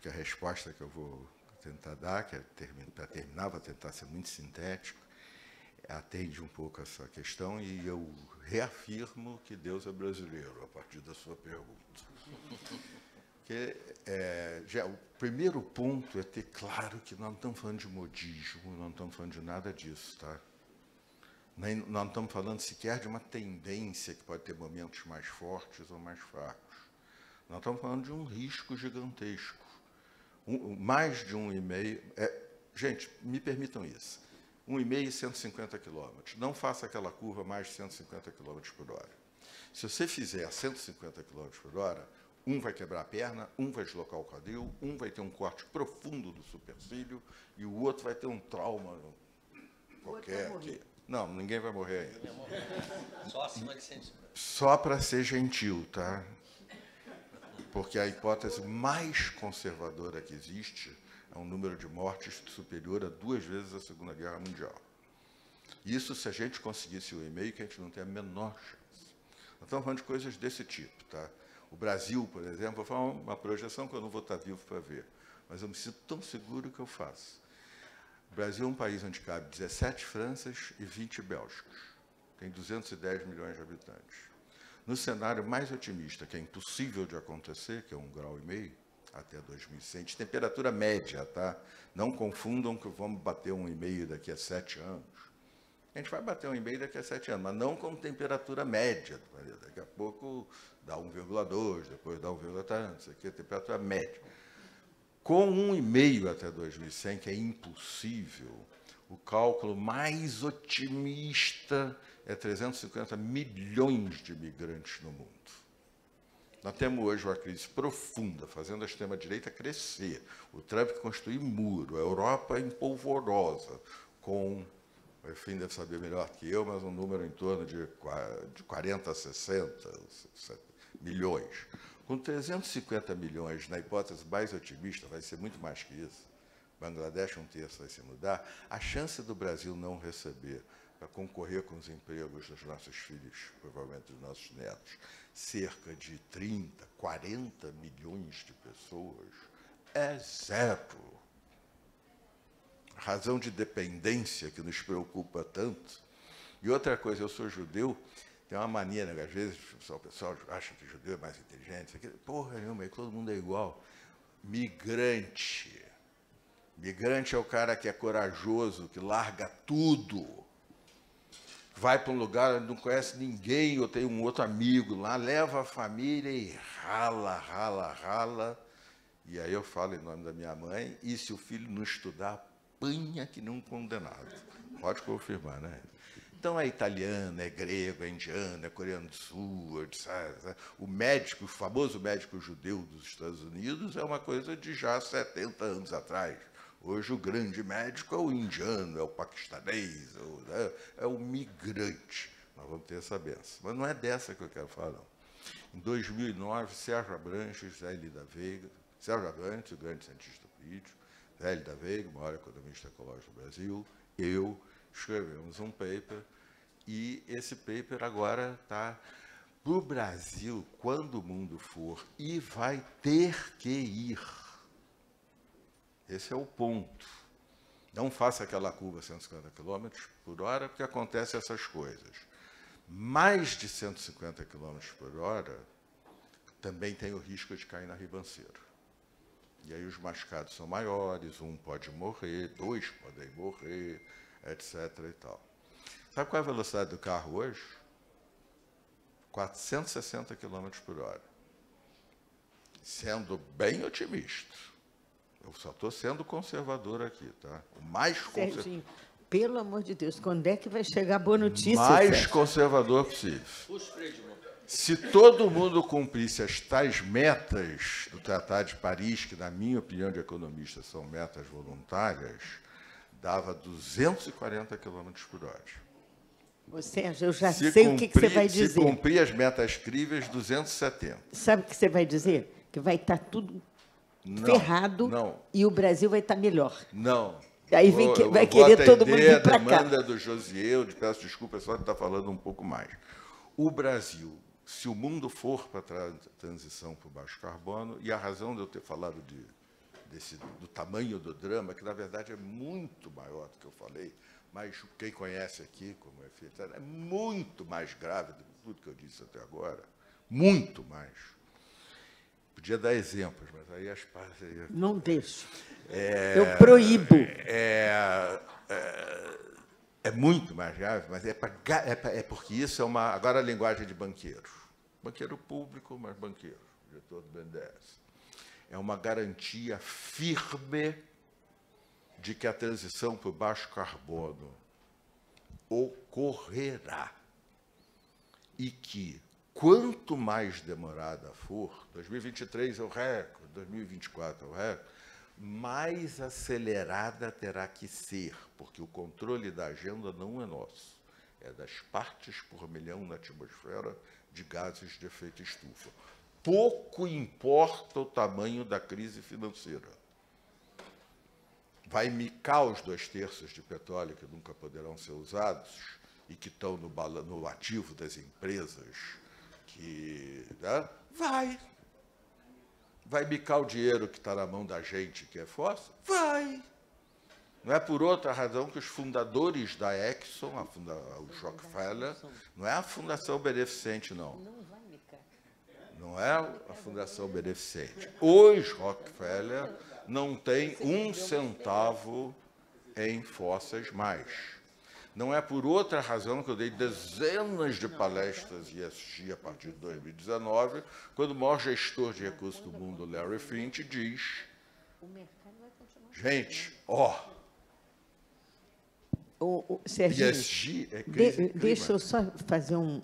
a resposta que eu vou tentar dar, que é para terminar, vou tentar ser muito sintético, atende um pouco essa questão, e eu reafirmo que Deus é brasileiro, a partir da sua pergunta. O primeiro ponto é ter claro que nós não estamos falando de modismo, não estamos falando de nada disso, tá? Nós não estamos falando sequer de uma tendência que pode ter momentos mais fortes ou mais fracos. Nós estamos falando de um risco gigantesco. Mais de 1,5... gente, me permitam isso. 1,5 e 150 quilômetros. Não faça aquela curva mais de 150 quilômetros por hora. Se você fizer 150 quilômetros por hora, um vai quebrar a perna, um vai deslocar o quadril, um vai ter um corte profundo do supercílio e o outro vai ter um trauma qualquer. Não, ninguém vai morrer ainda. Só acima de 150. Só para ser gentil, tá? Porque a hipótese mais conservadora que existe é um número de mortes superior a 2 vezes a Segunda Guerra Mundial. Isso se a gente conseguisse o 1,5, que a gente não tem a menor chance. Nós estamos falando de coisas desse tipo, tá? O Brasil, por exemplo, vou falar uma projeção que eu não vou estar vivo para ver, mas eu me sinto tão seguro que eu faço. O Brasil é um país onde cabe 17 Franças e 20 Bélgicas. Tem 210 milhões de habitantes. No cenário mais otimista, que é impossível de acontecer, que é 1,5 graus até 2100, de temperatura média, tá? Não confundam que vamos bater 1,5 daqui a 7 anos. A gente vai bater 1,5 daqui a 7 anos, mas não com temperatura média. Daqui a pouco dá 1,2, depois dá 1,3, isso aqui é temperatura média. Com 1,5 até 2100, que é impossível, o cálculo mais otimista é 350 milhões de imigrantes no mundo. Nós temos hoje uma crise profunda, fazendo a extrema-direita crescer. O Trump construir muro, a Europa empolvorosa, com, o fim deve saber melhor que eu, mas um número em torno de 40 a 60 milhões. Com 350 milhões, na hipótese mais otimista, vai ser muito mais que isso. Bangladesh, 1/3 vai se mudar. A chance do Brasil não receber, para concorrer com os empregos dos nossos filhos, provavelmente dos nossos netos, cerca de 30, 40 milhões de pessoas, é zero. A razão de dependência que nos preocupa tanto. E outra coisa, eu sou judeu, tem uma mania, né, às vezes o pessoal acha que judeu é mais inteligente, porra nenhuma, todo mundo é igual. Migrante. Migrante é o cara que é corajoso, que larga tudo, vai para um lugar onde não conhece ninguém, ou tem um outro amigo lá, leva a família e rala, rala, rala. E aí eu falo em nome da minha mãe, e se o filho não estudar, apanha que não condenado. Pode confirmar, né? Então é italiano, é grego, é indiano, é coreano do sul, o médico, o famoso médico judeu dos Estados Unidos é uma coisa de já 70 anos atrás. Hoje o grande médico é o indiano, é o paquistanês, é o migrante. Nós vamos ter essa benção. Mas não é dessa que eu quero falar, não. Em 2009, Sérgio Abranches, Zé Lida Veiga, Sérgio Abranches, o grande cientista político, Zé Lida Veiga, o maior economista ecológico do Brasil, eu escrevemos um paper, e esse paper agora está para o Brasil, quando o mundo for, e vai ter que ir. Esse é o ponto. Não faça aquela curva 150 km por hora, porque acontecem essas coisas. Mais de 150 km por hora também tem o risco de cair na ribanceira. E aí os machucados são maiores, um pode morrer, 2 podem morrer, etc. e tal. Sabe qual é a velocidade do carro hoje? 460 km por hora. Sendo bem otimista. Eu só estou sendo conservador aqui, tá? O mais conservador. Serginho, pelo amor de Deus, quando é que vai chegar a boa notícia? Mais Sérgio? conservador possível. Se todo mundo cumprisse as tais metas do Tratado de Paris, que, na minha opinião de economista, são metas voluntárias, dava 240 km por hora. Ô, Sérgio, eu já sei o que você vai dizer. Se cumprir as metas críveis, 270. Sabe o que você vai dizer? Que vai estar tudo ferrado e o Brasil vai estar melhor. Não. Aí vai querer todo mundo vir para cá. A demanda do Josiel, peço desculpa, só de estar falando um pouco mais. O Brasil, se o mundo for para a transição para o baixo carbono, e a razão de eu ter falado do tamanho do drama, que na verdade é muito maior do que eu falei, mas quem conhece aqui, como é feito, é muito mais grave do que tudo que eu disse até agora, muito mais. Podia dar exemplos, mas aí as partes... Não deixo. Eu proíbo. É muito mais grave, mas é porque isso é uma... Agora a linguagem de banqueiro. Banqueiro público, mas banqueiro, diretor do BNDES. É uma garantia firme de que a transição para o baixo carbono ocorrerá. E que, quanto mais demorada for, 2023 é o recorde, 2024 é o recorde, mais acelerada terá que ser, porque o controle da agenda não é nosso, é das partes por milhão na atmosfera de gases de efeito estufa. Pouco importa o tamanho da crise financeira. Vai micar os 2/3 de petróleo que nunca poderão ser usados e que estão no ativo das empresas, né? Vai micar o dinheiro que está na mão da gente, que é fóssil? Vai. Não é por outra razão que os fundadores da Exxon, o Rockefeller, não é a fundação beneficente, não. Não é a fundação beneficente. Os Rockefeller não têm 1 centavo em fósseis mais. Não é por outra razão que eu dei dezenas de palestras ESG a partir de 2019, quando o maior gestor de recursos do mundo, Larry Fink, diz: gente, Serginho, ESG é crise deixa eu só fazer um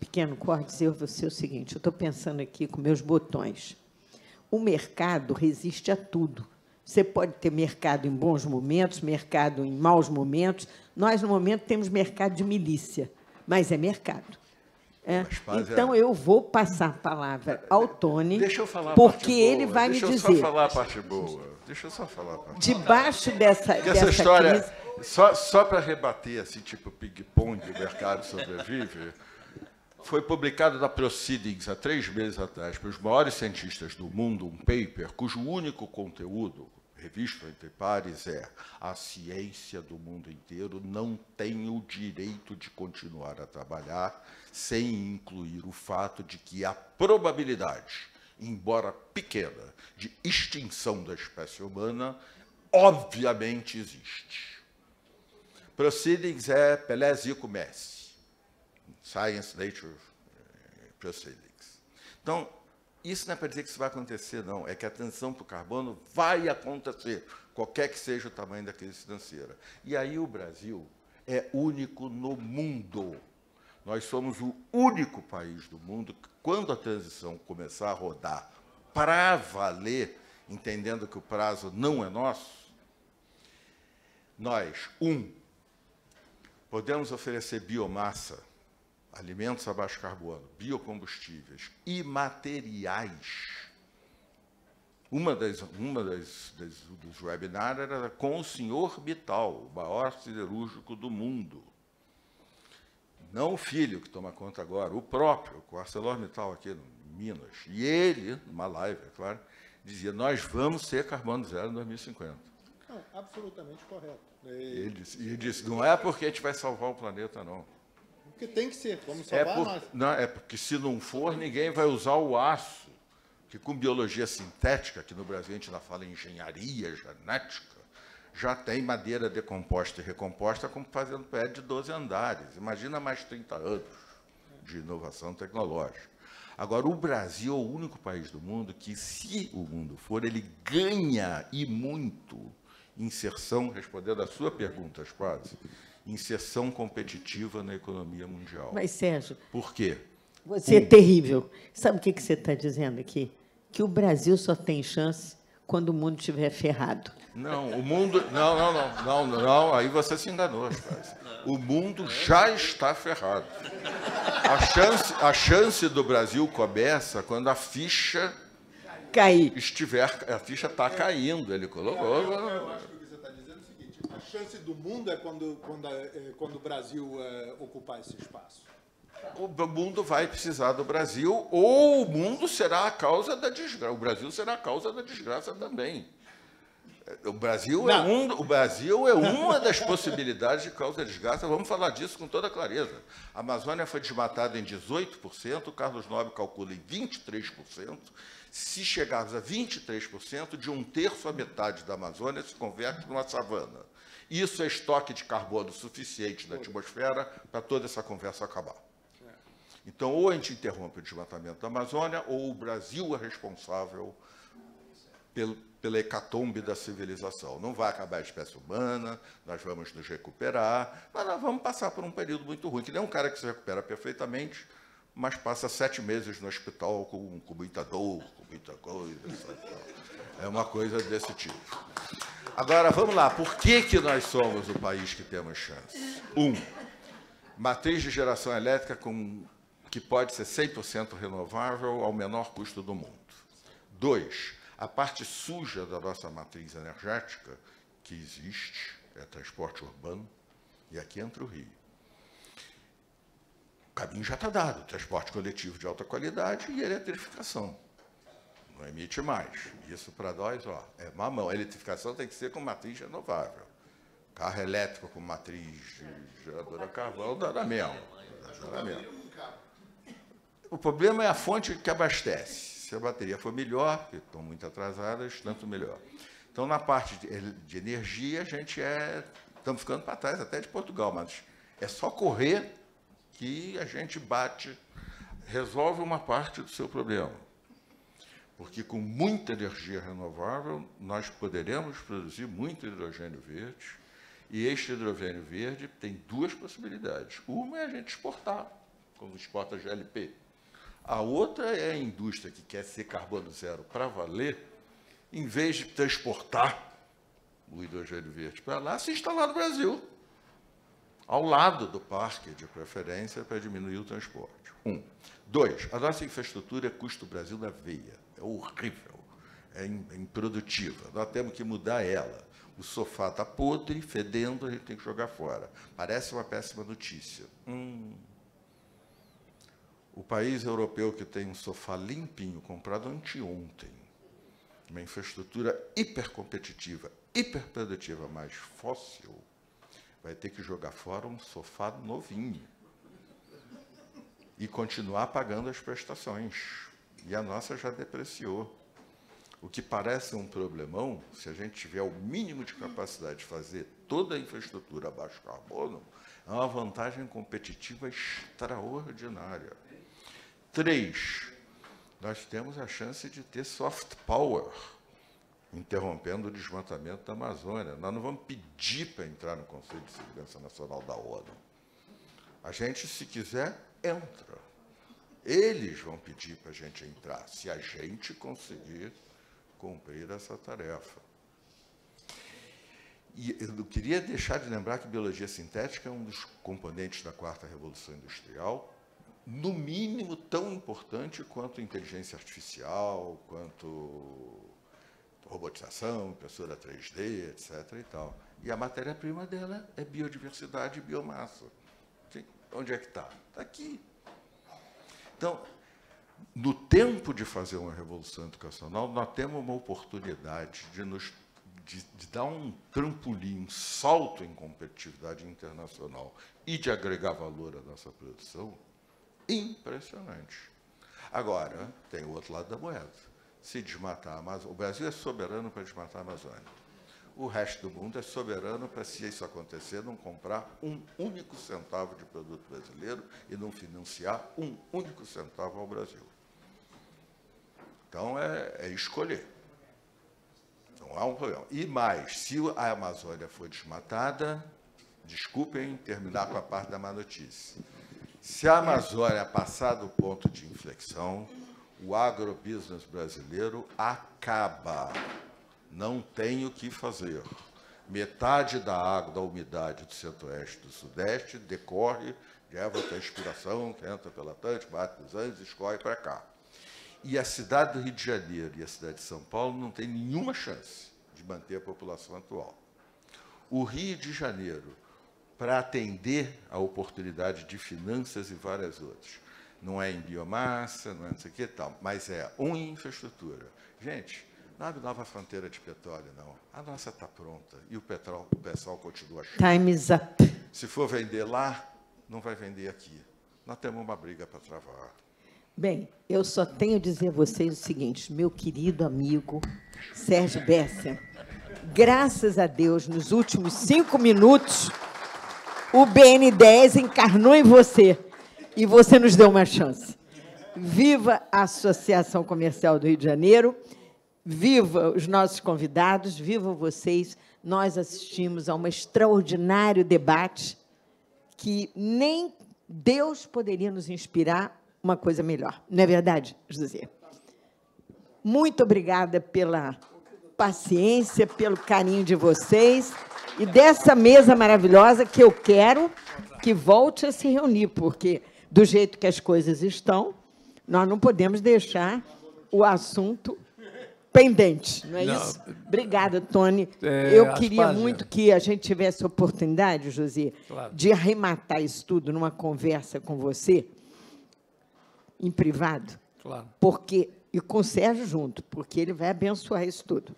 pequeno corte, dizer a você o seguinte: eu estou pensando aqui com meus botões. O mercado resiste a tudo. Você pode ter mercado em bons momentos, mercado em maus momentos. Nós, no momento, temos mercado de milícia, mas é mercado. Então, eu vou passar a palavra ao Tony, porque ele vai me dizer... Deixa eu só falar a parte boa. Debaixo dessa história, crise... só para rebater, assim, tipo ping-pong, o mercado sobrevive, foi publicado na Proceedings, há 3 meses atrás, pelos maiores cientistas do mundo, um paper cujo único conteúdo, revisto entre pares, é: a ciência do mundo inteiro não tem o direito de continuar a trabalhar sem incluir o fato de que a probabilidade, embora pequena, de extinção da espécie humana, obviamente existe. Proceedings é Pelé, Zico, Messi. Science, Nature, Proceedings. Então, isso não é para dizer que isso vai acontecer, não. É que a transição para o carbono vai acontecer, qualquer que seja o tamanho da crise financeira. E aí o Brasil é único no mundo. Nós somos o único país do mundo que, quando a transição começar a rodar para valer, entendendo que o prazo não é nosso, nós, podemos oferecer biomassa, alimentos a baixo carbono, biocombustíveis e materiais. Dos webinars era com o senhor Mittal, o maior siderúrgico do mundo. Não o filho que toma conta agora, o próprio, com o ArcelorMittal aqui em Minas. E ele, numa live, é claro, dizia: nós vamos ter carbono zero em 2050. Não, absolutamente correto. Ele disse, não é porque a gente vai salvar o planeta, não. Porque tem que ser, vamos salvar nós. Não, é porque se não for, ninguém vai usar o aço que com biologia sintética, que no Brasil a gente ainda fala em engenharia genética, já tem madeira decomposta e recomposta como fazendo prédio de 12 andares. Imagina mais 30 anos de inovação tecnológica. Agora, o Brasil é o único país do mundo que, se o mundo for, ele ganha, e muito, inserção, respondendo à sua pergunta, quase, inserção competitiva na economia mundial. Mas, Sérgio... Por quê? Você é terrível. Sabe o que você está dizendo aqui? Que o Brasil só tem chance quando o mundo estiver ferrado. Não, o mundo... Não, aí você se enganou, rapaz. O mundo já está ferrado. A chance do Brasil começa quando a ficha estiver... A ficha está caindo, ele colocou. Eu acho que o que você está dizendo é o seguinte, a chance do mundo é quando o Brasil ocupar esse espaço. O mundo vai precisar do Brasil, ou o mundo será a causa da desgraça. O Brasil será a causa da desgraça também. O Brasil é uma das possibilidades de causa da desgraça. Vamos falar disso com toda clareza. A Amazônia foi desmatada em 18%, o Carlos Nobre calcula em 23%. Se chegarmos a 23%, de 1/3 a metade da Amazônia se converte numa savana. Isso é estoque de carbono suficiente na atmosfera para toda essa conversa acabar. Então, ou a gente interrompe o desmatamento da Amazônia, ou o Brasil é responsável pela hecatombe da civilização. Não vai acabar a espécie humana, nós vamos nos recuperar, mas nós vamos passar por um período muito ruim, que nem um cara que se recupera perfeitamente, mas passa 7 meses no hospital com muita dor, com muita coisa. É uma coisa desse tipo. Agora, vamos lá. Por que nós somos o país que temos chance? Matriz de geração elétrica que pode ser 100% renovável ao menor custo do mundo. 2, a parte suja da nossa matriz energética, que existe, é transporte urbano, e aqui entra o Rio. O caminho já está dado, transporte coletivo de alta qualidade e eletrificação. Não emite mais. Isso, para nós, é mamão. A eletrificação tem que ser com matriz renovável. Carro elétrico com matriz geradora a carvão dá mesmo. O problema é a fonte que abastece. Se a bateria for melhor, porque estão muito atrasadas, tanto melhor. Então, na parte de energia, a gente estamos ficando para trás até de Portugal, mas é só correr que a gente resolve uma parte do seu problema. Porque com muita energia renovável, nós poderemos produzir muito hidrogênio verde, e este hidrogênio verde tem 2 possibilidades. Uma é a gente exportar, como exporta GLP. A outra é a indústria que quer ser carbono zero para valer, em vez de transportar o hidrogênio verde para lá, se instalar no Brasil, ao lado do parque, de preferência, para diminuir o transporte. 2, a nossa infraestrutura custa o Brasil na veia. É horrível, é improdutiva. Nós temos que mudar ela. O sofá está podre, fedendo, a gente tem que jogar fora. Parece uma péssima notícia. O país europeu que tem um sofá limpinho, comprado anteontem, uma infraestrutura hipercompetitiva, hiperprodutiva, mas fóssil, vai ter que jogar fora um sofá novinho e continuar pagando as prestações. E a nossa já depreciou. O que parece um problemão, se a gente tiver o mínimo de capacidade de fazer toda a infraestrutura a baixo carbono, é uma vantagem competitiva extraordinária. 3, nós temos a chance de ter soft power, interrompendo o desmatamento da Amazônia. Nós não vamos pedir para entrar no Conselho de Segurança Nacional da ONU. A gente, se quiser, entra. Eles vão pedir para a gente entrar, se a gente conseguir cumprir essa tarefa. E eu não queria deixar de lembrar que biologia sintética é um dos componentes da 4ª Revolução Industrial, no mínimo tão importante quanto inteligência artificial, quanto robotização, impressora 3D, etc. E tal. E a matéria-prima dela é biodiversidade e biomassa. Onde é que está? Está aqui. Então, no tempo de fazer uma revolução educacional, nós temos uma oportunidade de dar um trampolim, um salto em competitividade internacional e de agregar valor à nossa produção impressionante. Agora, tem o outro lado da moeda. se desmatar a Amazônia. O Brasil é soberano para desmatar a Amazônia. O resto do mundo é soberano para, se isso acontecer, não comprar um único centavo de produto brasileiro e não financiar um único centavo ao Brasil. Então, é escolher. Não há um problema. E mais, se a Amazônia for desmatada, desculpem terminar com a parte da má notícia. Se a Amazônia passar do ponto de inflexão, o agrobusiness brasileiro acaba. Não tem o que fazer. Metade da água, da umidade do centro-oeste e do sudeste decorre de evapotranspiração, que entra pela Atlântico, bate nos Andes e escorre para cá. E a cidade do Rio de Janeiro e a cidade de São Paulo não têm nenhuma chance de manter a população atual. O Rio de Janeiro, para atender a oportunidade de finanças e várias outras, não é em biomassa, não é não sei o que tal, mas é em infraestrutura. Gente, não abre nova fronteira de petróleo, não. A nossa está pronta e o pessoal continua achando. Time's up. Se for vender lá, não vai vender aqui. Nós temos uma briga para travar. Bem, eu só tenho a dizer a vocês o seguinte, meu querido amigo Sérgio Bessa, graças a Deus, nos últimos 5 minutos, o BN10 encarnou em você e você nos deu uma chance. Viva a Associação Comercial do Rio de Janeiro, viva os nossos convidados, viva vocês. Nós assistimos a um extraordinário debate que nem Deus poderia nos inspirar uma coisa melhor. Não é verdade, José? Muito obrigada pela paciência, pelo carinho de vocês e dessa mesa maravilhosa que eu quero que volte a se reunir, porque, do jeito que as coisas estão, nós não podemos deixar o assunto pendente, não é isso? Obrigada, Tony. Eu queria muito que a gente tivesse a oportunidade, José, de arrematar isso tudo numa conversa com você, em privado, porque, e com o Sérgio junto, porque ele vai abençoar isso tudo.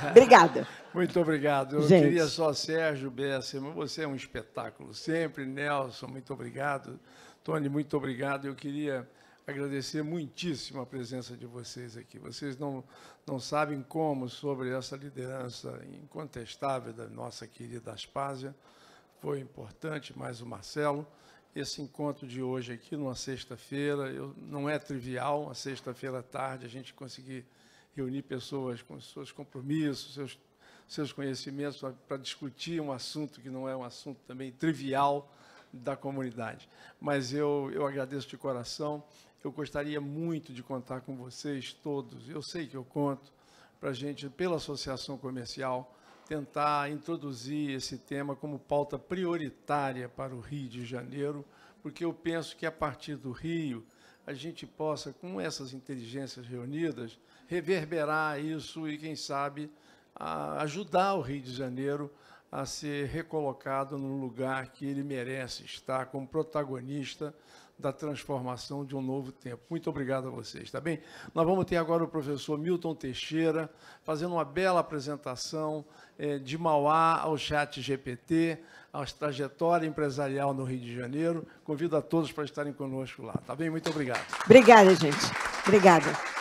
Obrigada. Muito obrigado. Eu queria só, Sérgio Bessa, você é um espetáculo sempre. Nelson, muito obrigado. Tony, muito obrigado. Eu queria agradecer muitíssimo a presença de vocês aqui. Vocês não sabem como, sobre essa liderança incontestável da nossa querida Aspásia, foi importante, mais o Marcelo. Esse encontro de hoje aqui, numa sexta-feira, não é trivial, uma sexta-feira à tarde, a gente conseguir reunir pessoas com seus compromissos, seus conhecimentos, para discutir um assunto que não é um assunto também trivial da comunidade. Mas eu agradeço de coração. Eu gostaria muito de contar com vocês todos. Eu sei que eu conto para a gente, pela Associação Comercial, tentar introduzir esse tema como pauta prioritária para o Rio de Janeiro, porque eu penso que, a partir do Rio, a gente possa, com essas inteligências reunidas, reverberar isso e, quem sabe, ajudar o Rio de Janeiro a ser recolocado no lugar que ele merece estar, como protagonista da transformação de um novo tempo. Muito obrigado a vocês, tá bem? Nós vamos ter agora o professor Milton Teixeira, fazendo uma bela apresentação de Mauá ao ChatGPT, a trajetória empresarial no Rio de Janeiro. Convido a todos para estarem conosco lá, tá bem? Muito obrigado. Obrigada, gente. Obrigada.